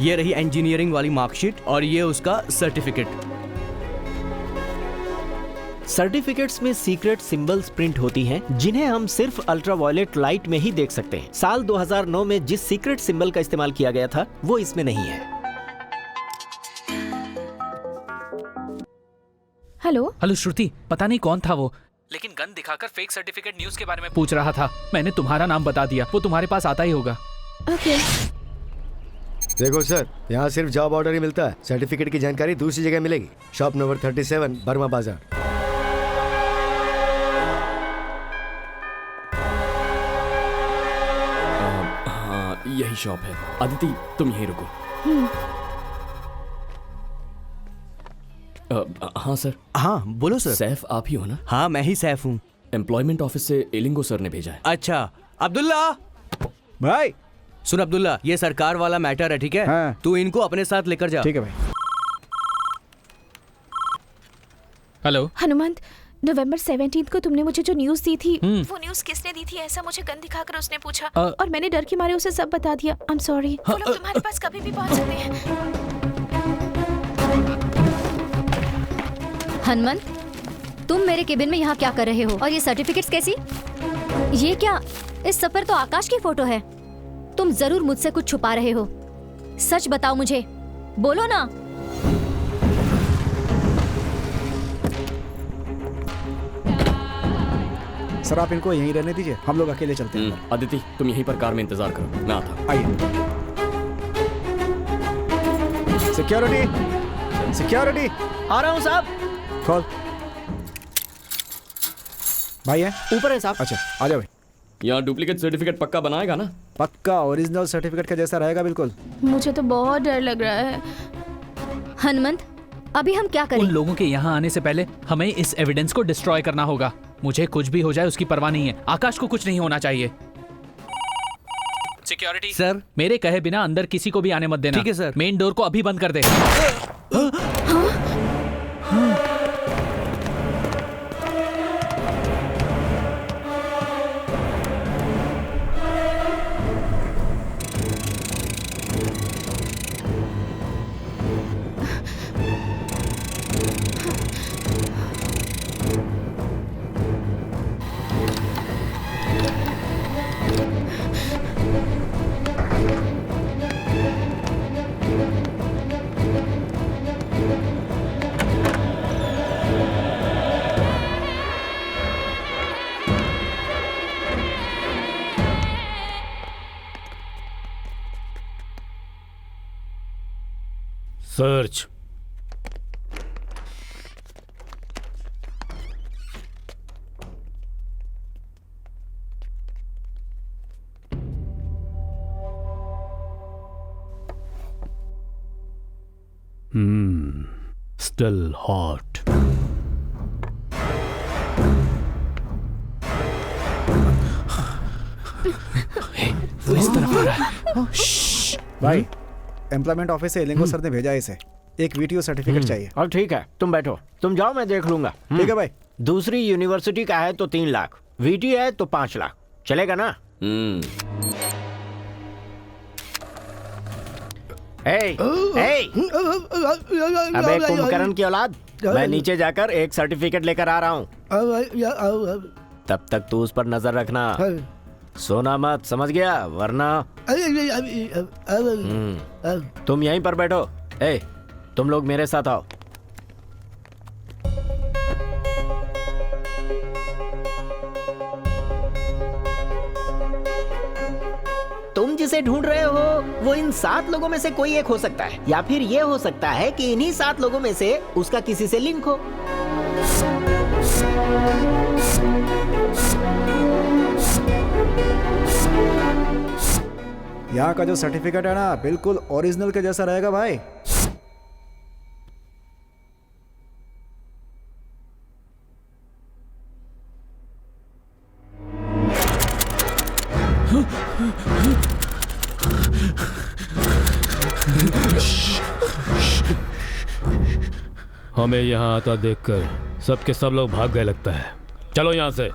ये रही इंजीनियरिंग वाली मार्कशीट और ये उसका सर्टिफिकेट। सर्टिफिकेट्स में सीक्रेट सिंबल्स प्रिंट होती हैं जिन्हें हम सिर्फ अल्ट्रावायलेट लाइट में ही देख सकते हैं। साल 2009 में जिस सीक्रेट सिंबल का इस्तेमाल किया गया था वो इसमें नहीं है। हेलो हेलो श्रुति, पता नहीं कौन था वो, लेकिन गन दिखाकर फेक सर्टिफिकेट न्यूज के बारे में पूछ रहा था। मैंने तुम्हारा नाम बता दिया, वो तुम्हारे पास आता ही होगा। ओके। देखो सर, यहाँ सिर्फ जॉब ऑर्डर ही मिलता है, सर्टिफिकेट की जानकारी दूसरी जगह मिलेगी। शॉप नंबर 37 बर्मा बाजार। हाँ यही शॉप है। अदिति तुम यहीं रुको। हाँ सर। हाँ बोलो सर। सैफ आप ही हो ना? हाँ मैं ही सैफ हूँ। एम्प्लॉयमेंट ऑफिस से एलिंगो सर ने भेजा है। अच्छा अब्दुल्ला भाई। सुन अब्दुल्ला, ये सरकार वाला मैटर है, ठीक है? हाँ। तू इनको अपने साथ लेकर जा। ठीक है भाई। हेलो हनुमंत, नवंबर 17 को तुमने मुझे जो न्यूज दी थी वो न्यूज किसने दी थी ऐसा मुझे गन दिखाकर उसने पूछा और मैंने डर के मारे उसे सब बता दिया। I am sorry. वो लोग तुम्हारे पास कभी भी पहुंच सकते हैं। हनुमंत, तुम मेरे केबिन में यहाँ क्या कर रहे हो? और ये सर्टिफिकेट्स कैसी? ये क्या? इस सब पर तो आकाश की फोटो है। तुम जरूर मुझसे कुछ छुपा रहे हो। सच बताओ मुझे, बोलो ना। सर आप इनको यहीं रहने दीजिए, हम लोग अकेले चलते हैं। अदिति तुम यहीं पर कार में इंतजार करो, मैं आता। आइए। Security, security. आ रहा हूँ साहब। खोल। भाई है? ऊपर है साहब। अच्छा आ जाओ भाई। यहाँ डुप्लीकेट सर्टिफिकेट पक्का बनाएगा ना? पक्का ओरिजिनल सर्टिफिकेट का जैसा रहेगा बिल्कुल। मुझे तो बहुत डर लग रहा है। हनुमंत, अभी हम क्या करें? उन लोगों के यहाँ आने से पहले हमें इस एविडेंस को डिस्ट्रॉय करना होगा। मुझे कुछ भी हो जाए उसकी परवाह नहीं है। आकाश को कुछ नहीं होना चाहिए। सिक्योरिटी सर, मेरे कहे बिना अंदर किसी को भी आने मत देना। ठीक है सर। मेन डोर को अभी बंद कर दे। सर्च। Still hot. वो इस तरफ आ रहा है। भाई एम्प्लॉयमेंट ऑफिस से एलिंगो सर ने भेजा है इसे। एक वीटीओ सर्टिफिकेट चाहिए। और ठीक है, तुम बैठो, तुम जाओ, मैं देख लूंगा। ठीक है भाई। दूसरी यूनिवर्सिटी का है तो 3 लाख, वीटी है तो 5 लाख, चलेगा ना? अबे कुंभकर्ण की औलाद, मैं नीचे जाकर एक सर्टिफिकेट लेकर आ रहा हूँ। तब तक तू उस पर नजर रखना, सोना मत, समझ गया? वरना तुम यहीं पर बैठो। तुम लोग मेरे साथ आओ। तुम जिसे ढूंढ रहे हो वो इन 7 लोगों में से कोई एक हो सकता है, या फिर ये हो सकता है कि इन्हीं 7 लोगों में से उसका किसी से लिंक हो। यहाँ का जो सर्टिफिकेट है ना बिल्कुल ओरिजिनल के जैसा रहेगा भाई। हमें यहाँ आता देखकर सबके सब लोग भाग गए लगता है। चलो यहाँ से।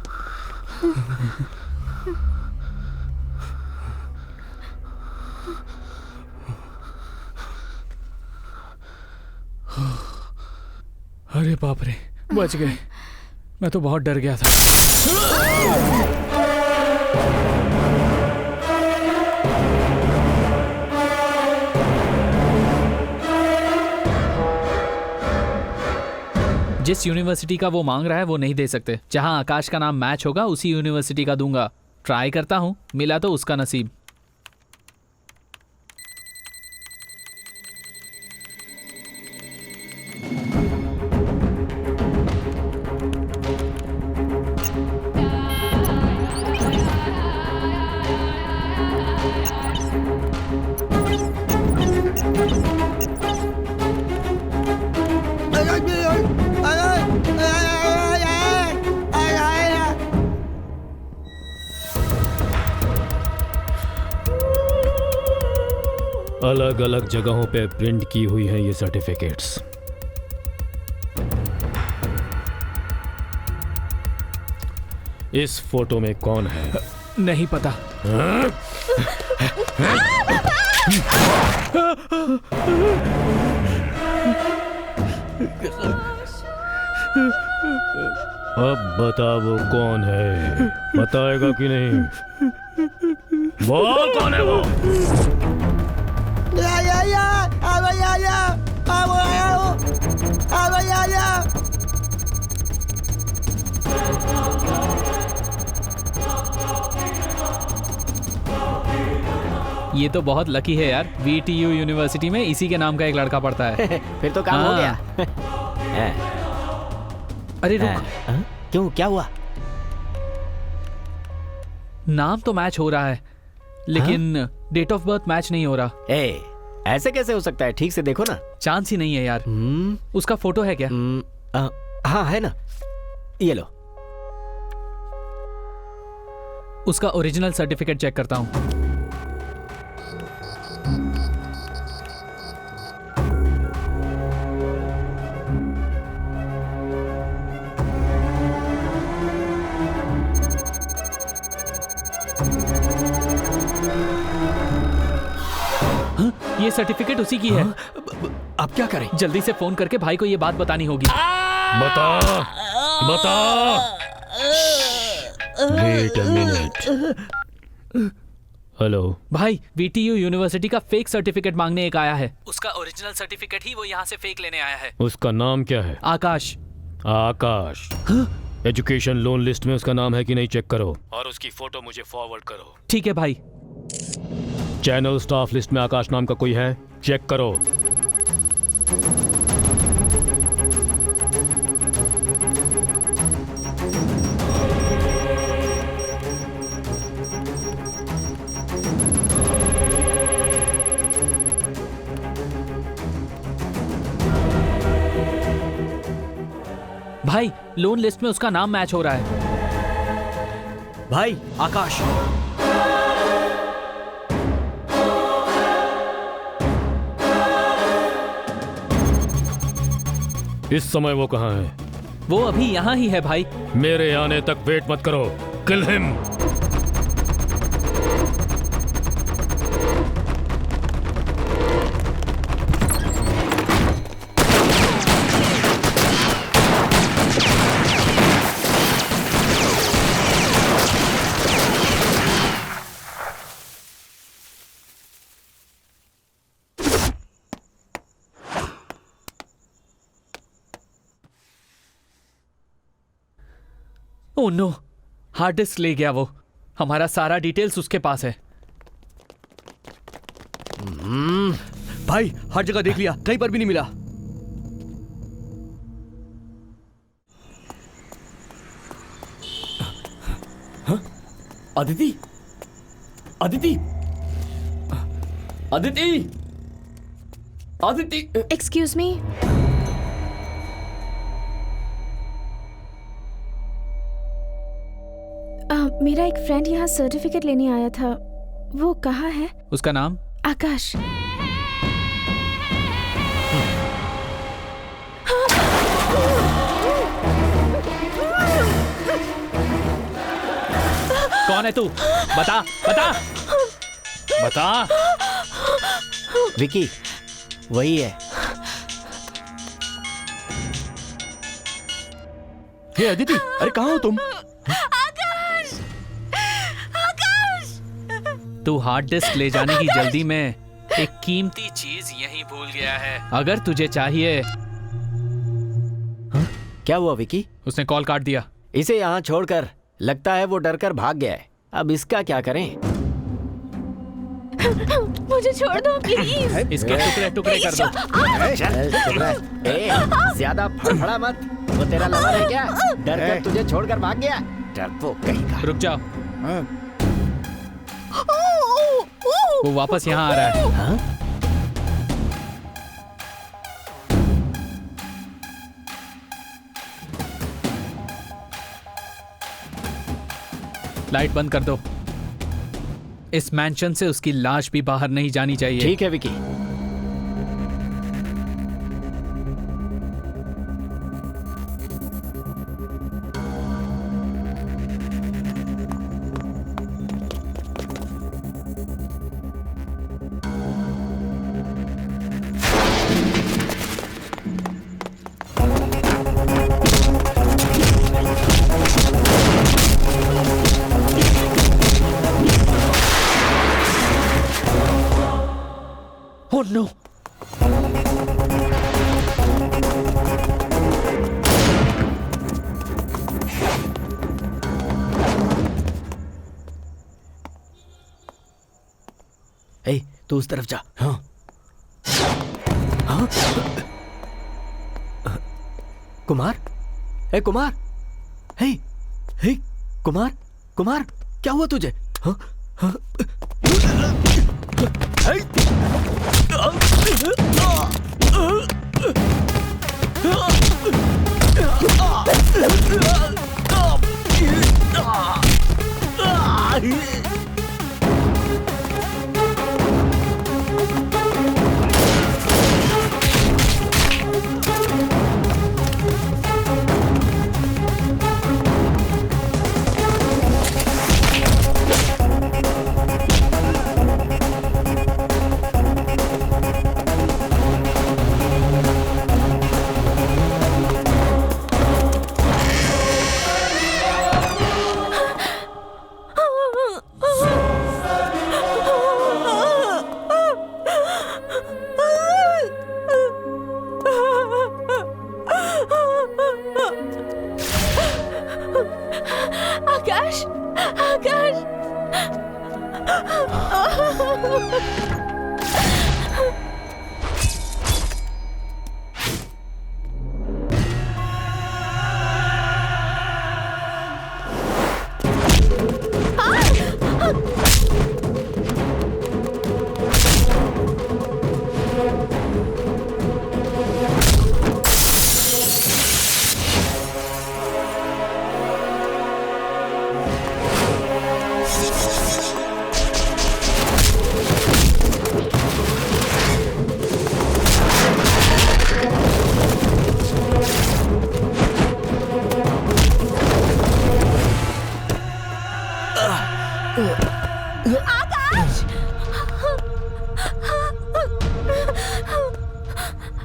अरे बाप रे, बच गए। मैं तो बहुत डर गया था। जिस यूनिवर्सिटी का वो मांग रहा है वो नहीं दे सकते। जहां आकाश का नाम मैच होगा उसी यूनिवर्सिटी का दूंगा। ट्राई करता हूं, मिला तो उसका नसीब। अलग अलग जगहों पे प्रिंट की हुई हैं ये सर्टिफिकेट्स। इस फोटो में कौन है? नहीं पता। अब बता वो कौन है, बताएगा कि नहीं? वो कौन है वो? ये तो बहुत लकी है यार, VTU यूनिवर्सिटी में इसी के नाम का एक लड़का पढ़ता है। फिर तो काम हो गया। अरे रुक, क्यों, क्या हुआ? नाम तो मैच हो रहा है लेकिन डेट ऑफ बर्थ मैच नहीं हो रहा। ऐसे कैसे हो सकता है? ठीक से देखो ना। चांस ही नहीं है यार। उसका फोटो है क्या? हाँ है ना, ये लो। उसका ओरिजिनल सर्टिफिकेट चेक करता हूं। ये सर्टिफिकेट उसी की है। अब क्या करें? जल्दी से फोन करके भाई को ये बात बतानी होगी। बता। Wait a minute. हेलो भाई, VTU यूनिवर्सिटी का फेक सर्टिफिकेट मांगने एक आया है। उसका ओरिजिनल सर्टिफिकेट ही वो यहाँ से फेक लेने आया है। उसका नाम क्या है? आकाश। आकाश। एजुकेशन लोन लिस्ट में उसका नाम है कि नहीं चेक करो, और उसकी फोटो मुझे फॉरवर्ड करो। ठीक है भाई। चैनल स्टाफ लिस्ट में आकाश नाम का कोई है? चेक करो। भाई, लोन लिस्ट में उसका नाम मैच हो रहा है। भाई, आकाश। इस समय वो कहाँ है? वो अभी यहाँ ही है भाई। मेरे आने तक वेट मत करो। Kill him. Oh no, hard disk ले गया वो। हमारा सारा डिटेल्स उसके पास है। भाई, हर जगह देख लिया, कहीं पर भी नहीं मिला। अदिति, अदिति, अदिति, अदिति। Excuse me. मेरा एक फ्रेंड यहाँ सर्टिफिकेट लेने आया था। वो कहाँ है? उसका नाम? आकाश। कौन है तू? बता बता बता। विकी, वही है। हे अदिति, अरे कहाँ हो तुम? आकाश! आकाश! तू हार्ड डिस्क ले जाने की जल्दी में एक कीमती चीज यहीं भूल गया है। अगर तुझे चाहिए। क्या हुआ विकी? उसने कॉल काट दिया। इसे यहाँ छोड़कर, लगता है वो डरकर भाग गया है। अब इसका क्या करें? मुझे छोड़ दो प्लीज। इसके टुकड़े टुकड़े कर दो। ज्यादा फड़फड़ा मत। वो तेरा लवर है क्या? डरकर तुझे छोड़कर भाग गया? डरपोक कहीं का। रुक जाओ। वो वापस यहाँ आ रहा है। हाँ? लाइट बंद कर दो। इस मैंशन से उसकी लाश भी बाहर नहीं जानी चाहिए। ठीक है विकी। Oh no! ए, तू उस तरफ जा। हाँ। हाँ? कुमार? ए कुमार? हे, हे, कुमार? कुमार? क्या हुआ तुझे? हाँ? हाँ? आकाश, आकाश।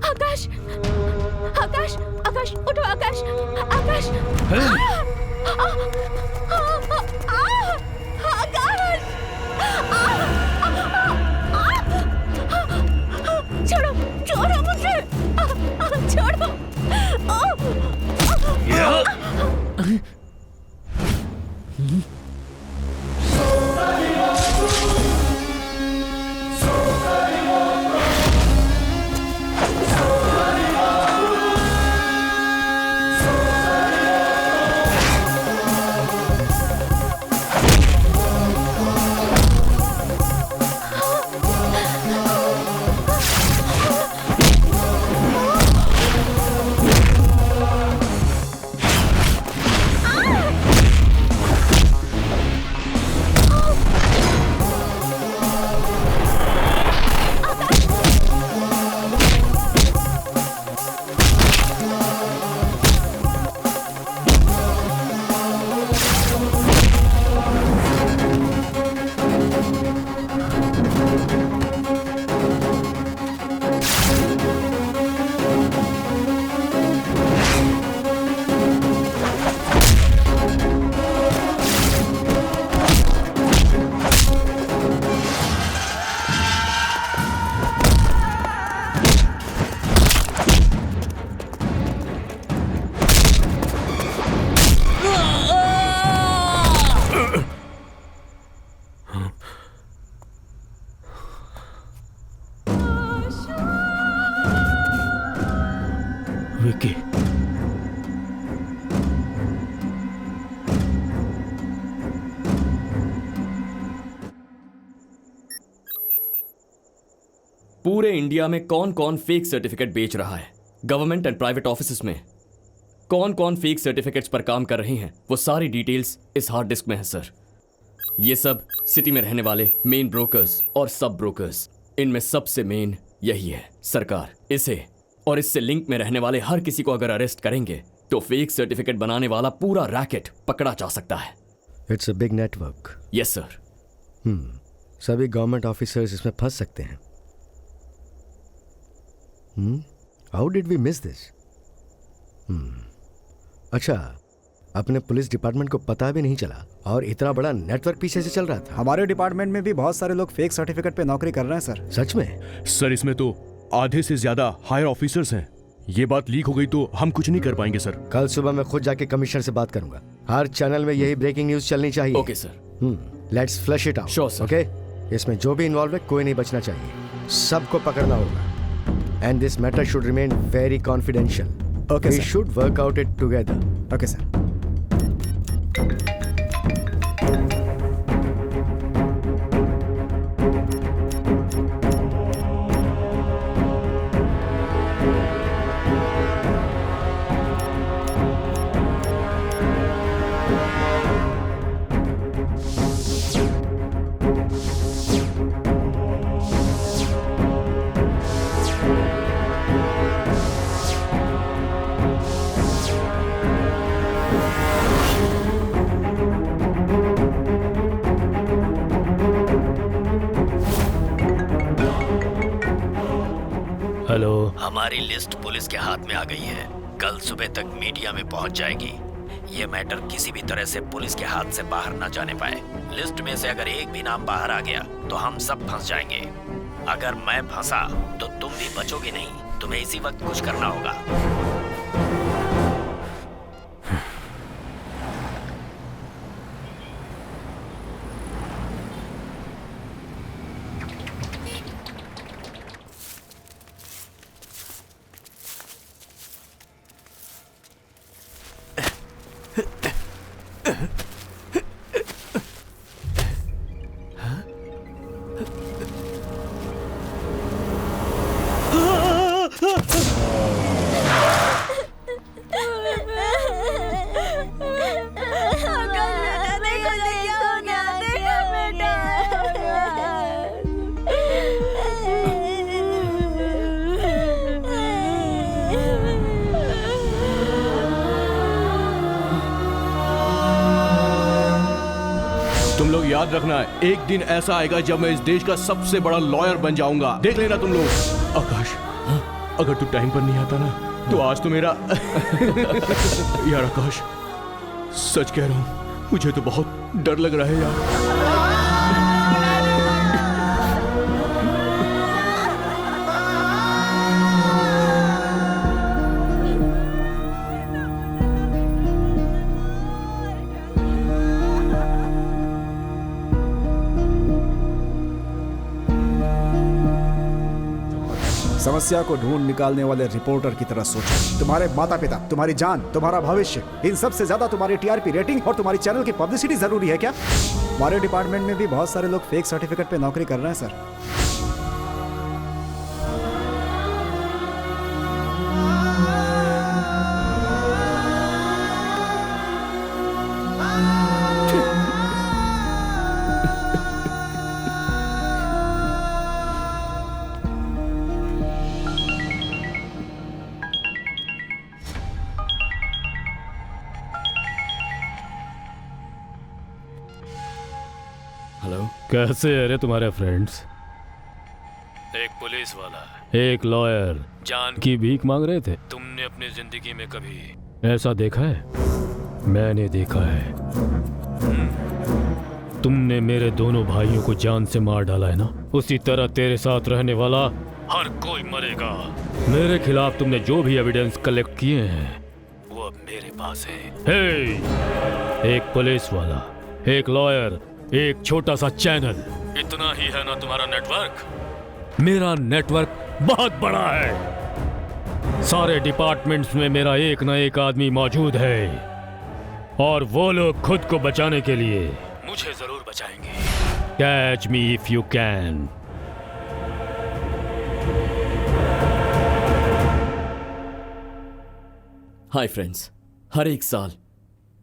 आकाश, आकाश, आकाश, उठो आकाश, आकाश। छोड़ो, छोड़ो मुझे, छोड़ो। विकी, पूरे इंडिया में कौन कौन फेक सर्टिफिकेट बेच रहा है, गवर्नमेंट एंड प्राइवेट ऑफिसेस में कौन कौन फेक सर्टिफिकेट्स पर काम कर रही हैं, वो सारी डिटेल्स इस हार्ड डिस्क में है सर। ये सब सिटी में रहने वाले मेन ब्रोकर्स और सब ब्रोकर्स, इनमें सबसे मेन यही है सरकार। इसे और इससे लिंक में रहने वाले हर किसी को अगर अरेस्ट करेंगे तो फेक सर्टिफिकेट बनाने वाला पूरा रैकेट पकड़ा जा सकता है। It's a big network. Yes sir. सभी गवर्नमेंट ऑफिसर्स इसमें फंस सकते हैं। How did we miss this? अच्छा, अपने पुलिस डिपार्टमेंट को पता भी नहीं चला और इतना बड़ा नेटवर्क पीछे से चल रहा था। हमारे डिपार्टमेंट में भी बहुत सारे लोग फेक सर्टिफिकेट पे नौकरी कर रहे हैं सर। सच में? सर, इसमें तो आधे से ज्यादा हायर ऑफिसर्स हैं। ये बात लीक हो गई तो हम कुछ नहीं कर पाएंगे सर। कल सुबह मैं खुद जाके कमिश्नर से बात करूंगा। हर चैनल में यही ब्रेकिंग न्यूज चलनी चाहिए। Okay sir. Let's flush it out. Sure sir. Okay, इसमें जो भी इन्वॉल्व है कोई नहीं बचना चाहिए, सबको पकड़ना होगा। And this matter should remain very confidential. Okay we sir. Should work out it together. Okay sir. Hello. हमारी लिस्ट पुलिस के हाथ में आ गई है, कल सुबह तक मीडिया में पहुंच जाएगी। ये मैटर किसी भी तरह से पुलिस के हाथ से बाहर न जाने पाए। लिस्ट में से अगर एक भी नाम बाहर आ गया तो हम सब फंस जाएंगे। अगर मैं फंसा तो तुम भी बचोगे नहीं, तुम्हें इसी वक्त कुछ करना होगा। तुम लोग याद रखना, एक दिन ऐसा आएगा जब मैं इस देश का सबसे बड़ा लॉयर बन जाऊंगा। देख लेना तुम लोग। आकाश, अगर तू टाइम पर नहीं आता ना तो आज तो मेरा यार आकाश, सच कह रहा हूं, मुझे तो बहुत डर लग रहा है यार। समस्या को ढूंढ निकालने वाले रिपोर्टर की तरह सोचो। तुम्हारे माता पिता, तुम्हारी जान, तुम्हारा भविष्य, इन सब से ज्यादा तुम्हारी टीआरपी रेटिंग और तुम्हारी चैनल की पब्लिसिटी जरूरी है क्या? हमारे डिपार्टमेंट में भी बहुत सारे लोग फेक सर्टिफिकेट पे नौकरी कर रहे हैं सर। हेलो। कैसे है रे तुम्हारे फ्रेंड्स? एक पुलिस वाला, एक लॉयर जान की भीख मांग रहे थे। तुमने अपनी जिंदगी में कभी ऐसा देखा है? मैंने देखा है। तुमने मेरे दोनों भाइयों को जान से मार डाला है ना, उसी तरह तेरे साथ रहने वाला हर कोई मरेगा। मेरे खिलाफ तुमने जो भी एविडेंस कलेक्ट किए हैं वो अब मेरे पास है। हे, एक पुलिस वाला, एक लॉयर एक छोटा सा चैनल। इतना ही है ना तुम्हारा नेटवर्क? मेरा नेटवर्क बहुत बड़ा है। सारे डिपार्टमेंट्स में मेरा एक ना एक आदमी मौजूद है और वो लोग खुद को बचाने के लिए मुझे जरूर बचाएंगे। Catch me if you can. Hi friends, हर एक साल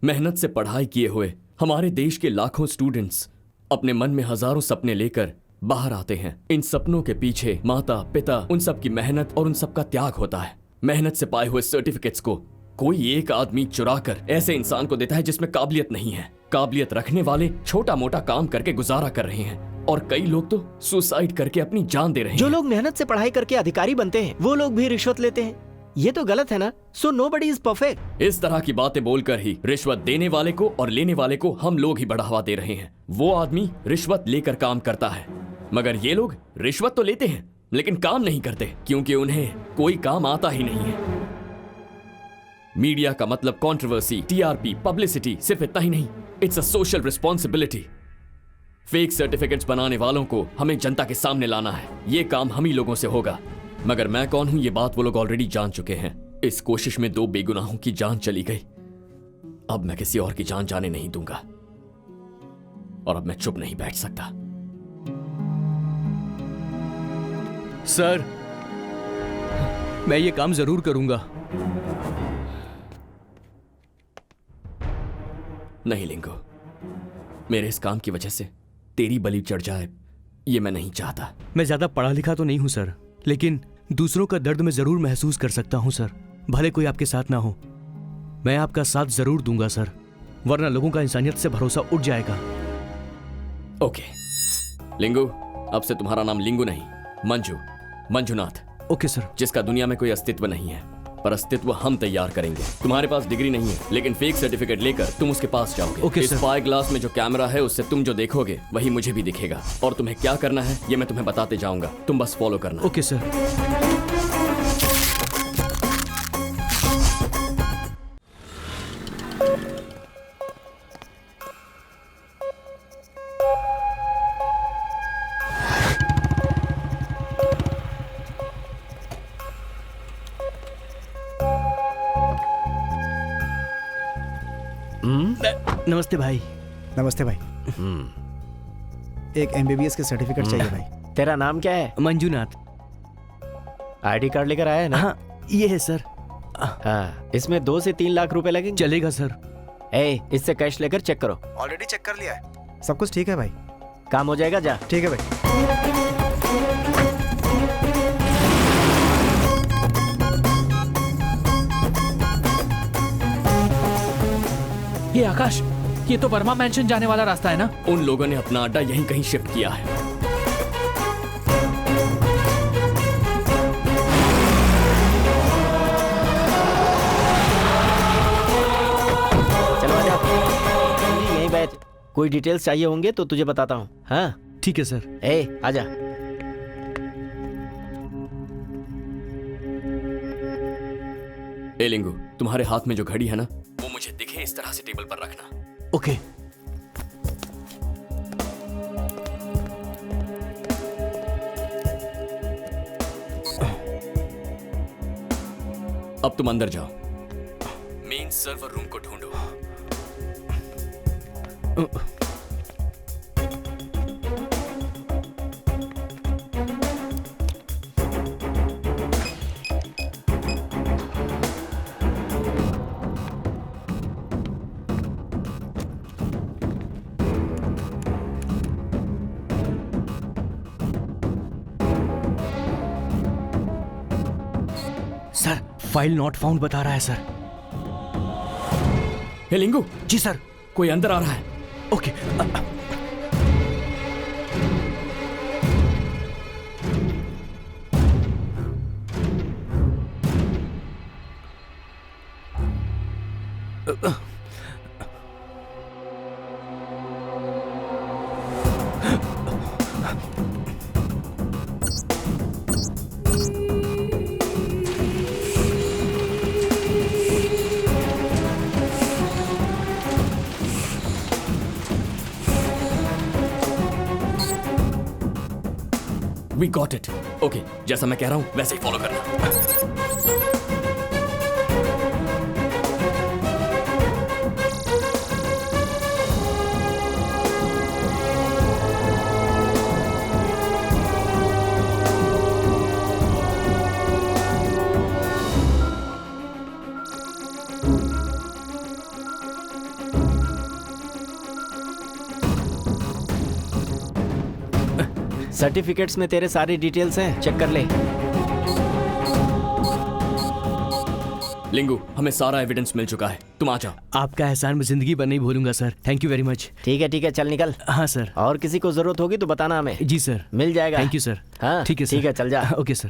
मेहनत से पढ़ाई किए हुए हमारे देश के लाखों स्टूडेंट्स अपने मन में हजारों सपने लेकर बाहर आते हैं। इन सपनों के पीछे माता पिता, उन सब की मेहनत और उन सब का त्याग होता है। मेहनत से पाए हुए सर्टिफिकेट्स को कोई एक आदमी चुरा कर ऐसे इंसान को देता है जिसमें काबिलियत नहीं है। काबिलियत रखने वाले छोटा मोटा काम करके गुजारा कर रहे हैं और कई लोग तो सुसाइड करके अपनी जान दे रहे हैं। जो लोग मेहनत से पढ़ाई करके अधिकारी बनते हैं वो लोग भी रिश्वत लेते हैं। ये तो गलत है ना। So nobody is perfect. इस तरह की बातें बोलकर ही रिश्वत देने वाले को और लेने वाले को हम लोग ही बढ़ावा दे रहे हैं। वो आदमी रिश्वत लेकर काम करता है, मगर ये लोग रिश्वत तो लेते हैं लेकिन काम नहीं करते क्योंकि उन्हें कोई काम आता ही नहीं है। मीडिया का मतलब कंट्रोवर्सी, टीआरपी, पब्लिसिटी, सिर्फ इतना ही नहीं, it's a social responsibility. Fake certificates बनाने वालों को हमें जनता के सामने लाना है। ये काम हम ही लोगों से होगा। मगर मैं कौन हूं ये बात वो लोग ऑलरेडी जान चुके हैं। इस कोशिश में 2 बेगुनाहों की जान चली गई। अब मैं किसी और की जान जाने नहीं दूंगा और अब मैं चुप नहीं बैठ सकता। सर, मैं ये काम जरूर करूंगा। नहीं लिंगो, मेरे इस काम की वजह से तेरी बलि चढ़ जाए ये मैं नहीं चाहता। मैं ज्यादा पढ़ा लिखा तो नहीं हूं सर, लेकिन दूसरों का दर्द मैं जरूर महसूस कर सकता हूं सर। भले कोई आपके साथ ना हो, मैं आपका साथ जरूर दूंगा सर, वरना लोगों का इंसानियत से भरोसा उठ जाएगा। ओके लिंगू, अब से तुम्हारा नाम लिंगू नहीं, मंजुनाथ। Okay sir. जिसका दुनिया में कोई अस्तित्व नहीं है, पर अस्तित्व हम तैयार करेंगे। तुम्हारे पास डिग्री नहीं है, लेकिन फेक सर्टिफिकेट लेकर तुम उसके पास जाओगे। ओके इस सर। स्पाई ग्लास में जो कैमरा है उससे तुम जो देखोगे वही मुझे भी दिखेगा, और तुम्हें क्या करना है ये मैं तुम्हें बताते जाऊंगा, तुम बस फॉलो करना। Okay sir. नमस्ते भाई। नमस्ते भाई। एक MBBS के सर्टिफिकेट चाहिए भाई। तेरा नाम क्या है? मंजुनाथ। ID कार्ड लेकर आया है ना? हाँ, ये है सर। हाँ, इसमें 2 से 3 लाख रुपए लगेंगे। चलेगा सर। इससे कैश लेकर चेक करो। ऑलरेडी चेक कर लिया है, सब कुछ ठीक है भाई। काम हो जाएगा, जा। ठीक है भाई। ये आकाश, ये तो वर्मा मैंशन जाने वाला रास्ता है ना? उन लोगों ने अपना अड्डा यहीं कहीं शिफ्ट किया है। चलो आजा, यहीं बैठ। कोई डिटेल्स चाहिए होंगे तो तुझे बताता हूँ। हाँ ठीक है सर। आजा। लिंगू, तुम्हारे हाथ में जो घड़ी है ना, वो मुझे दिखे इस तरह से टेबल पर रखना। ओके। अब तुम अंदर जाओ, मेन सर्वर रूम को ढूंढो। सर, फाइल नॉट फाउंड बता रहा है सर। लिंगू। जी सर। कोई अंदर आ रहा है। Okay. We got it. Okay, जैसा मैं कह रहा हूँ वैसे ही फॉलो करना। सर्टिफिकेट्स में तेरे सारी डिटेल्स हैं, चेक कर ले। लिंगू, हमें सारा एविडेंस मिल चुका है, तुम आ जाओ। आपका एहसान मैं जिंदगी भर नहीं भूलूंगा sir. Thank you very much. ठीक है, चल निकल। हाँ सर। और किसी को जरूरत होगी तो बताना हमें। जी सर। मिल जाएगा। Thank you sir. हाँ ठीक है सर। ठीक है, चल जा। Okay sir.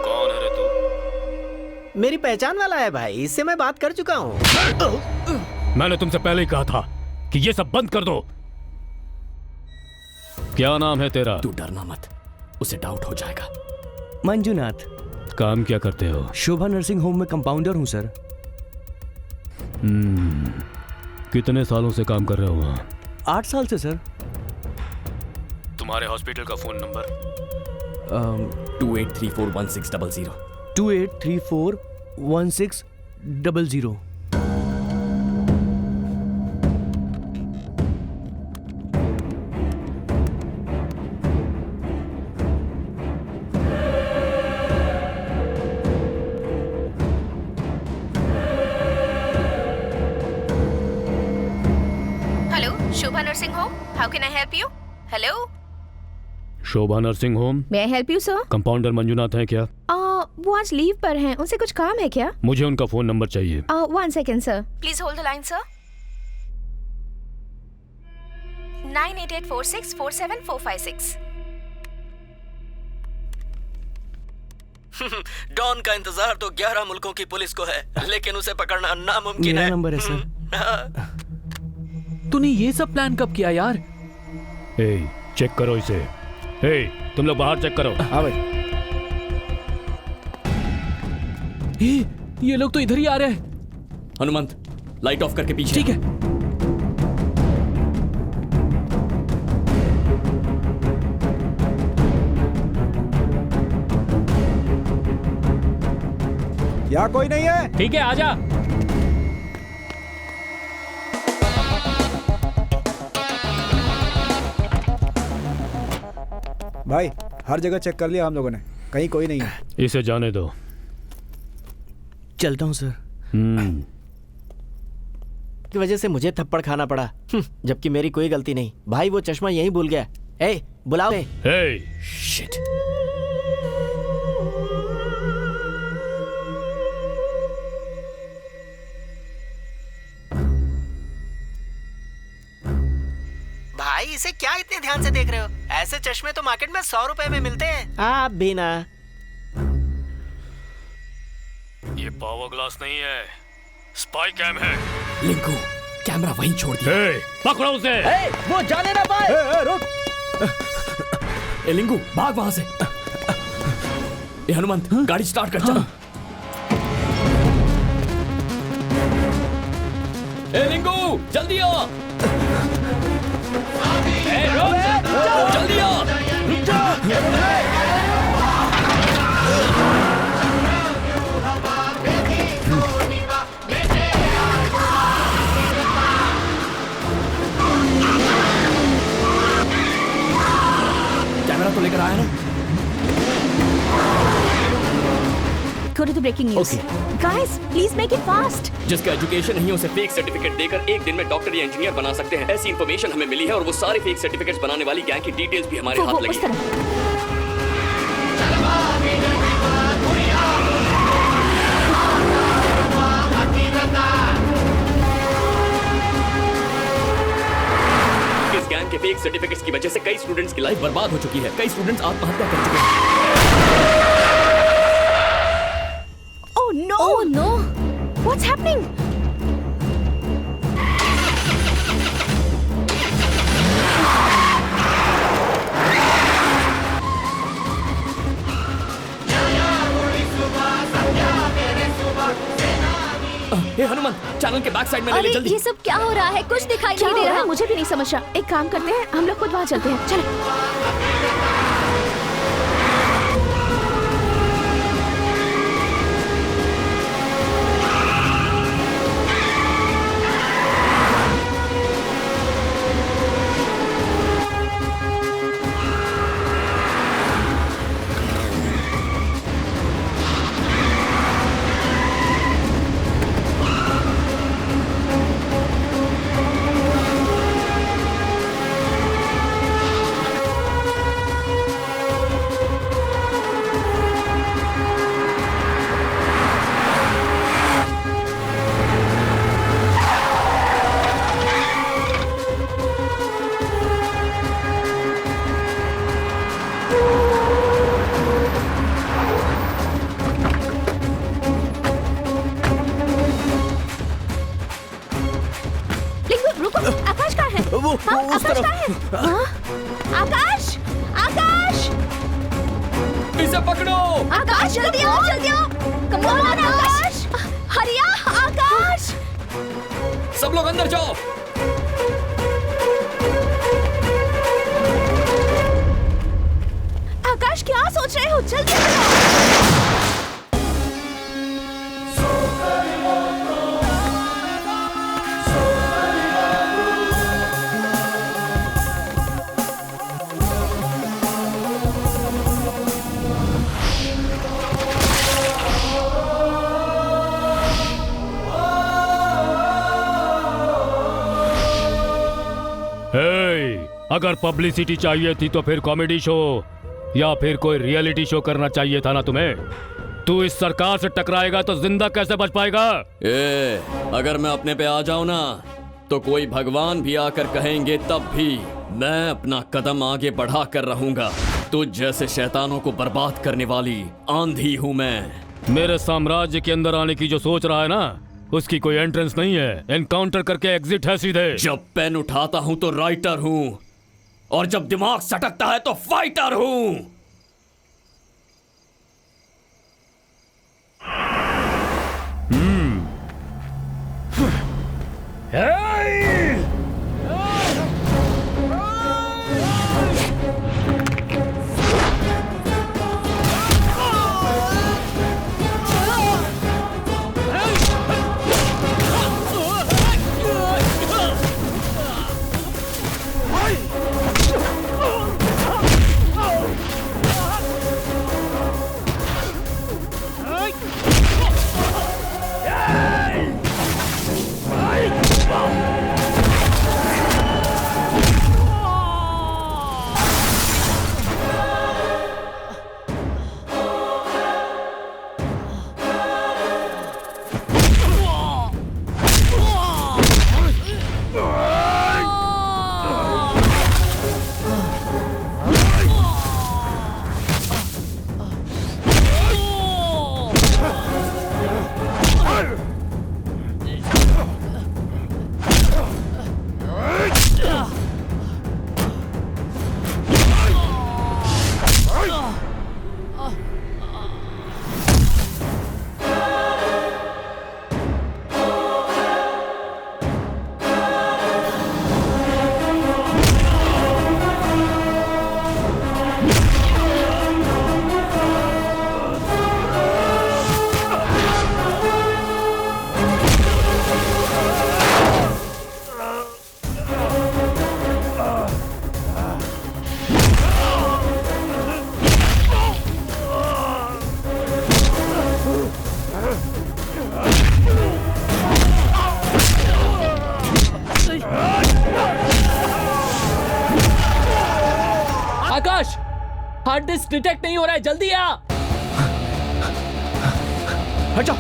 कौन है रे तू? मेरी पहचान वाला है भाई, इससे मैं बात कर चुका हूँ। मैंने तुमसे पहले ही कहा था कि ये सब बंद कर दो। क्या नाम है तेरा? तू डरना मत, उसे डाउट हो जाएगा। मंजूनाथ। काम क्या करते हो? शोभा नर्सिंग होम में कंपाउंडर हूँ सर। कितने सालों से काम कर रहे हो वहाँ? 8 साल से सर। तुम्हारे हॉस्पिटल का phone number? 28341600। 28341600। Shobha Nursing Home. How can I help you? Hello? Shobha nursing home. May I help you, sir? Compounder Manjunath हैं क्या? वो आज लीव पर हैं। उनसे कुछ काम है क्या? मुझे उनका फोन नंबर चाहिए। 1 second, sir. Please hold the line, sir. 9884647456. Don का इंतजार तो 11 मुल्कों की पुलिस को है, लेकिन उसे पकड़ना नामुमकिन है। मेरा नंबर है सर। तूने ये सब प्लान कब किया यार? चेक करो इसे। तुम लोग बाहर चेक करो। हाँ भाई। ये लोग तो इधर ही आ रहे हैं। हनुमंत, लाइट ऑफ करके पीछे। ठीक है। यहाँ कोई नहीं है। ठीक है, आजा। भाई हर जगह चेक कर लिया हम लोगों ने, कहीं कोई नहीं है। इसे जाने दो। चलता हूँ सर। की वजह से मुझे थप्पड़ खाना पड़ा, जबकि मेरी कोई गलती नहीं। भाई वो चश्मा यहीं भूल गया। बुलाओ। शिट। भाई इसे क्या इतने ध्यान से देख रहे हो? ऐसे चश्मे तो मार्केट में 100 रुपए में मिलते हैं। आप भी ना। ये पावर ग्लास नहीं है, स्पाई कैम है। लिंकू, कैमरा वहीं छोड़ दिया। पकड़ो उसे। वो जाने ना पाए। रुक। लिंकू, भाग वहां से। हनुमंत, गाड़ी स्टार्ट कर। चल। लिंकू, जल्दी आ। जल्दी आ। कैमरा तो लेकर आया ना? Go to the breaking news. Guys, please make it fast. जिसका एजुकेशन नहीं है उसे फेक सर्टिफिकेट देकर एक दिन में डॉक्टर या इंजीनियर बना सकते हैं। ऐसी इंफॉर्मेशन हमें मिली है और वो सारे फेक सर्टिफिकेट्स बनाने वाली गैंग की डिटेल्स भी हमारे हाथ लगी है। इस गैंग के फेक सर्टिफिकेट्स की वजह से कई स्टूडेंट्स की लाइफ बर्बाद हो चुकी है। कई स्टूडेंट्स आत्महत्या कर चुके हैं। Oh no! What's happening? हे हनुमान, चैनल के बैक साइड में ले ले अरे जल्दी। ये सब क्या हो रहा है? कुछ दिखाई क्या नहीं हो दे रहा रहा। है मुझे भी नहीं समझ रहा। एक काम करते हैं, हम लोग खुद वहाँ चलते हैं। चलो। आकाश कहाँ है? आकाश कहाँ है? हाँ? आकाश! आकाश! इसे पकड़ो! आकाश जल्दी आओ, जल्दी आओ! कम ऑन आकाश! हरिया, आकाश! सब लोग अंदर जाओ। आकाश क्या सोच रहे हो? जल्दी आओ। अगर पब्लिसिटी चाहिए थी तो फिर कॉमेडी शो या फिर कोई रियलिटी शो करना चाहिए था ना तुम्हें। तू इस सरकार से टकराएगा तो जिंदा कैसे बच पाएगा? अगर मैं अपने पे आ जाऊं ना तो कोई भगवान भी आकर कहेंगे तब भी मैं अपना कदम आगे बढ़ा कर रहूंगा। तुझ जैसे शैतानों को बर्बाद करने वाली आंधी हूं मैं। मेरे साम्राज्य के अंदर आने की जो सोच रहा है ना, उसकी कोई एंट्रेंस नहीं है, एनकाउंटर करके एग्जिट है सीधे। जब पेन उठाता हूं तो राइटर हूं और जब दिमाग सटकता है तो फाइटर हूं। आकाश, हार्ड डिस्क डिटेक्ट नहीं हो रहा है, जल्दी आ। हट जाओ।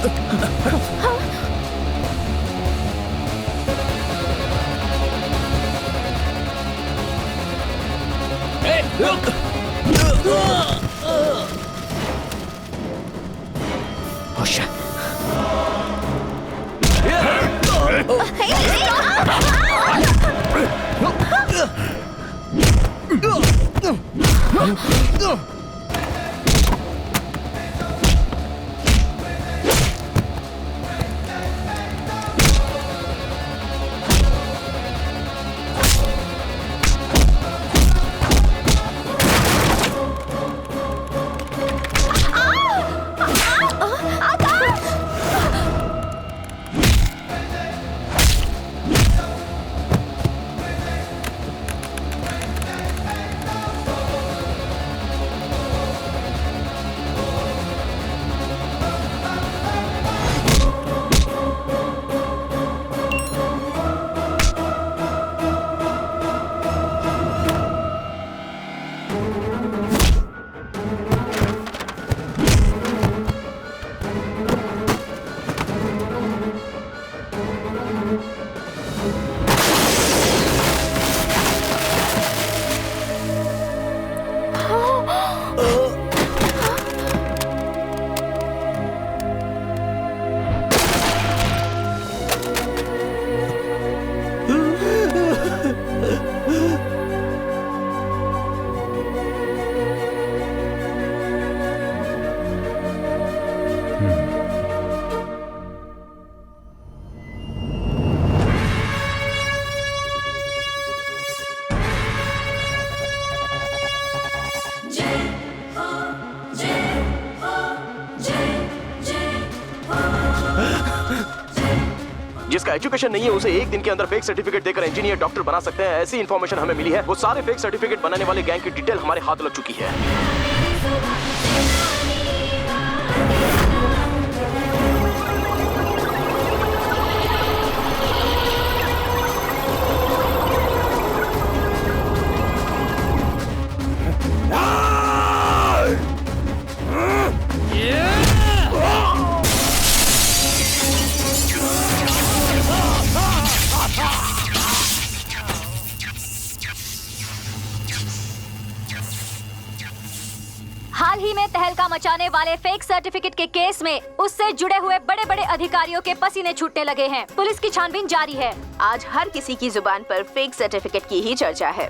जिसका एजुकेशन नहीं है उसे एक दिन के अंदर फेक सर्टिफिकेट देकर इंजीनियर डॉक्टर बना सकते हैं। ऐसी इन्फॉर्मेशन हमें मिली है। वो सारे फेक सर्टिफिकेट बनाने वाले गैंग की डिटेल हमारे हाथ लग चुकी है। हाल ही में तहलका मचाने वाले फेक सर्टिफिकेट के केस में उससे जुड़े हुए बड़े बड़े अधिकारियों के पसीने छूटने लगे हैं। पुलिस की छानबीन जारी है। आज हर किसी की जुबान पर फेक सर्टिफिकेट की ही चर्चा है।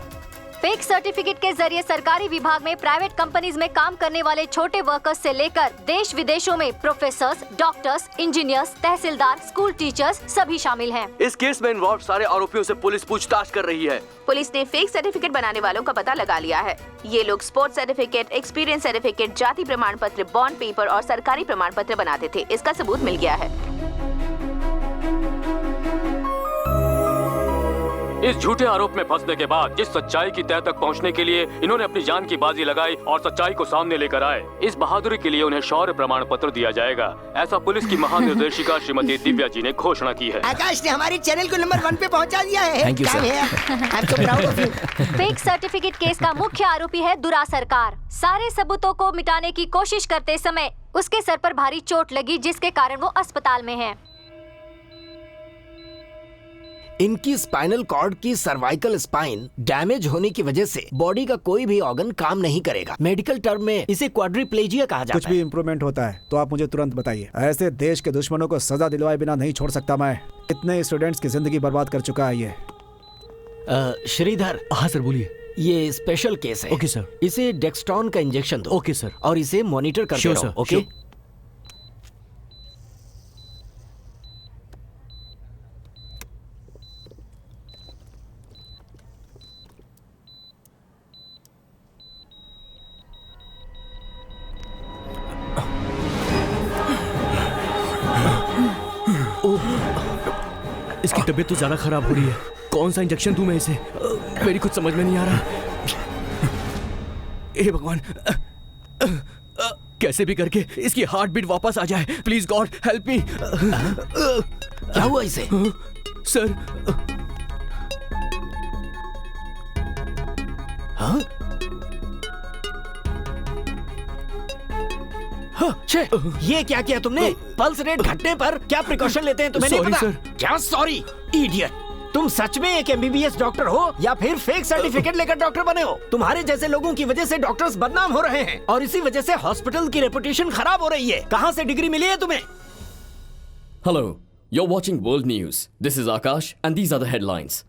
फेक सर्टिफिकेट के जरिए सरकारी विभाग में, प्राइवेट कंपनीज में काम करने वाले छोटे वर्कर्स से लेकर देश विदेशों में प्रोफेसर्स, डॉक्टर्स, इंजीनियर्स, तहसीलदार, स्कूल टीचर्स सभी शामिल हैं। इस केस में इन्वॉल्व सारे आरोपियों से पुलिस पूछताछ कर रही है। पुलिस ने फेक सर्टिफिकेट बनाने वालों का पता लगा लिया है। ये लोग स्पोर्ट्स सर्टिफिकेट, एक्सपीरियंस सर्टिफिकेट, जाति प्रमाण पत्र, बॉन्ड पेपर और सरकारी प्रमाण पत्र बनाते थे। इसका सबूत मिल गया है। इस झूठे आरोप में फंसने के बाद जिस सच्चाई की तह तक पहुंचने के लिए इन्होंने अपनी जान की बाजी लगाई और सच्चाई को सामने लेकर आए, इस बहादुरी के लिए उन्हें शौर्य प्रमाण पत्र दिया जाएगा। ऐसा पुलिस की महानिर्देशिका श्रीमती दिव्या जी ने घोषणा की है। आकाश ने हमारी चैनल को नंबर 1 पे पहुंचा दिया है। Thank you, sir. I'm so proud of you. Fake certificate case का मुख्य आरोपी है दुरा सरकार। सारे सबूतों को मिटाने की कोशिश करते समय उसके सर पर भारी चोट लगी, जिसके कारण वो अस्पताल में है। इनकी स्पाइनल कॉर्ड की सर्वाइकल स्पाइन डैमेज होने की वजह से बॉडी का कोई भी ऑर्गन काम नहीं करेगा। मेडिकल टर्म में इसे क्वाड्रिप्लेजिया कहा जाता है। कुछ भी इम्प्रूवमेंट होता है तो आप मुझे तुरंत बताइए। ऐसे देश के दुश्मनों को सजा दिलवाए बिना नहीं छोड़ सकता मैं। इतने स्टूडेंट्स की जिंदगी बर्बाद कर चुका है ये। श्रीधर। हाँ सर बोलिए। ये स्पेशल केस है। Okay sir. इसे डेक्स्ट्रॉन का इंजेक्शन दो। Okay sir. और इसे मॉनिटर करते रहो। ओके। इसकी तबीयत तो ज्यादा खराब हो रही है। कौन सा इंजेक्शन दूं मैं इसे? मेरी कुछ समझ में नहीं आ रहा। हे भगवान, कैसे भी करके इसकी हार्ट बीट वापस आ जाए। Please God help me. क्या हुआ इसे? सर। हाँ? ये क्या किया तुमने? पल्स रेट घटने पर क्या प्रिकॉशन लेते हैं तुम्हें नहीं पता? क्या सॉरी इडियट। तुम सच में एक एमबीबीएस डॉक्टर हो या फिर फेक सर्टिफिकेट लेकर डॉक्टर बने हो? तुम्हारे जैसे लोगों की वजह से डॉक्टर्स बदनाम हो रहे हैं और इसी वजह से हॉस्पिटल की रेपुटेशन खराब हो रही है। कहां से डिग्री मिली है तुम्हें? Hello, you're watching World News. This is Akash and these are the headlines.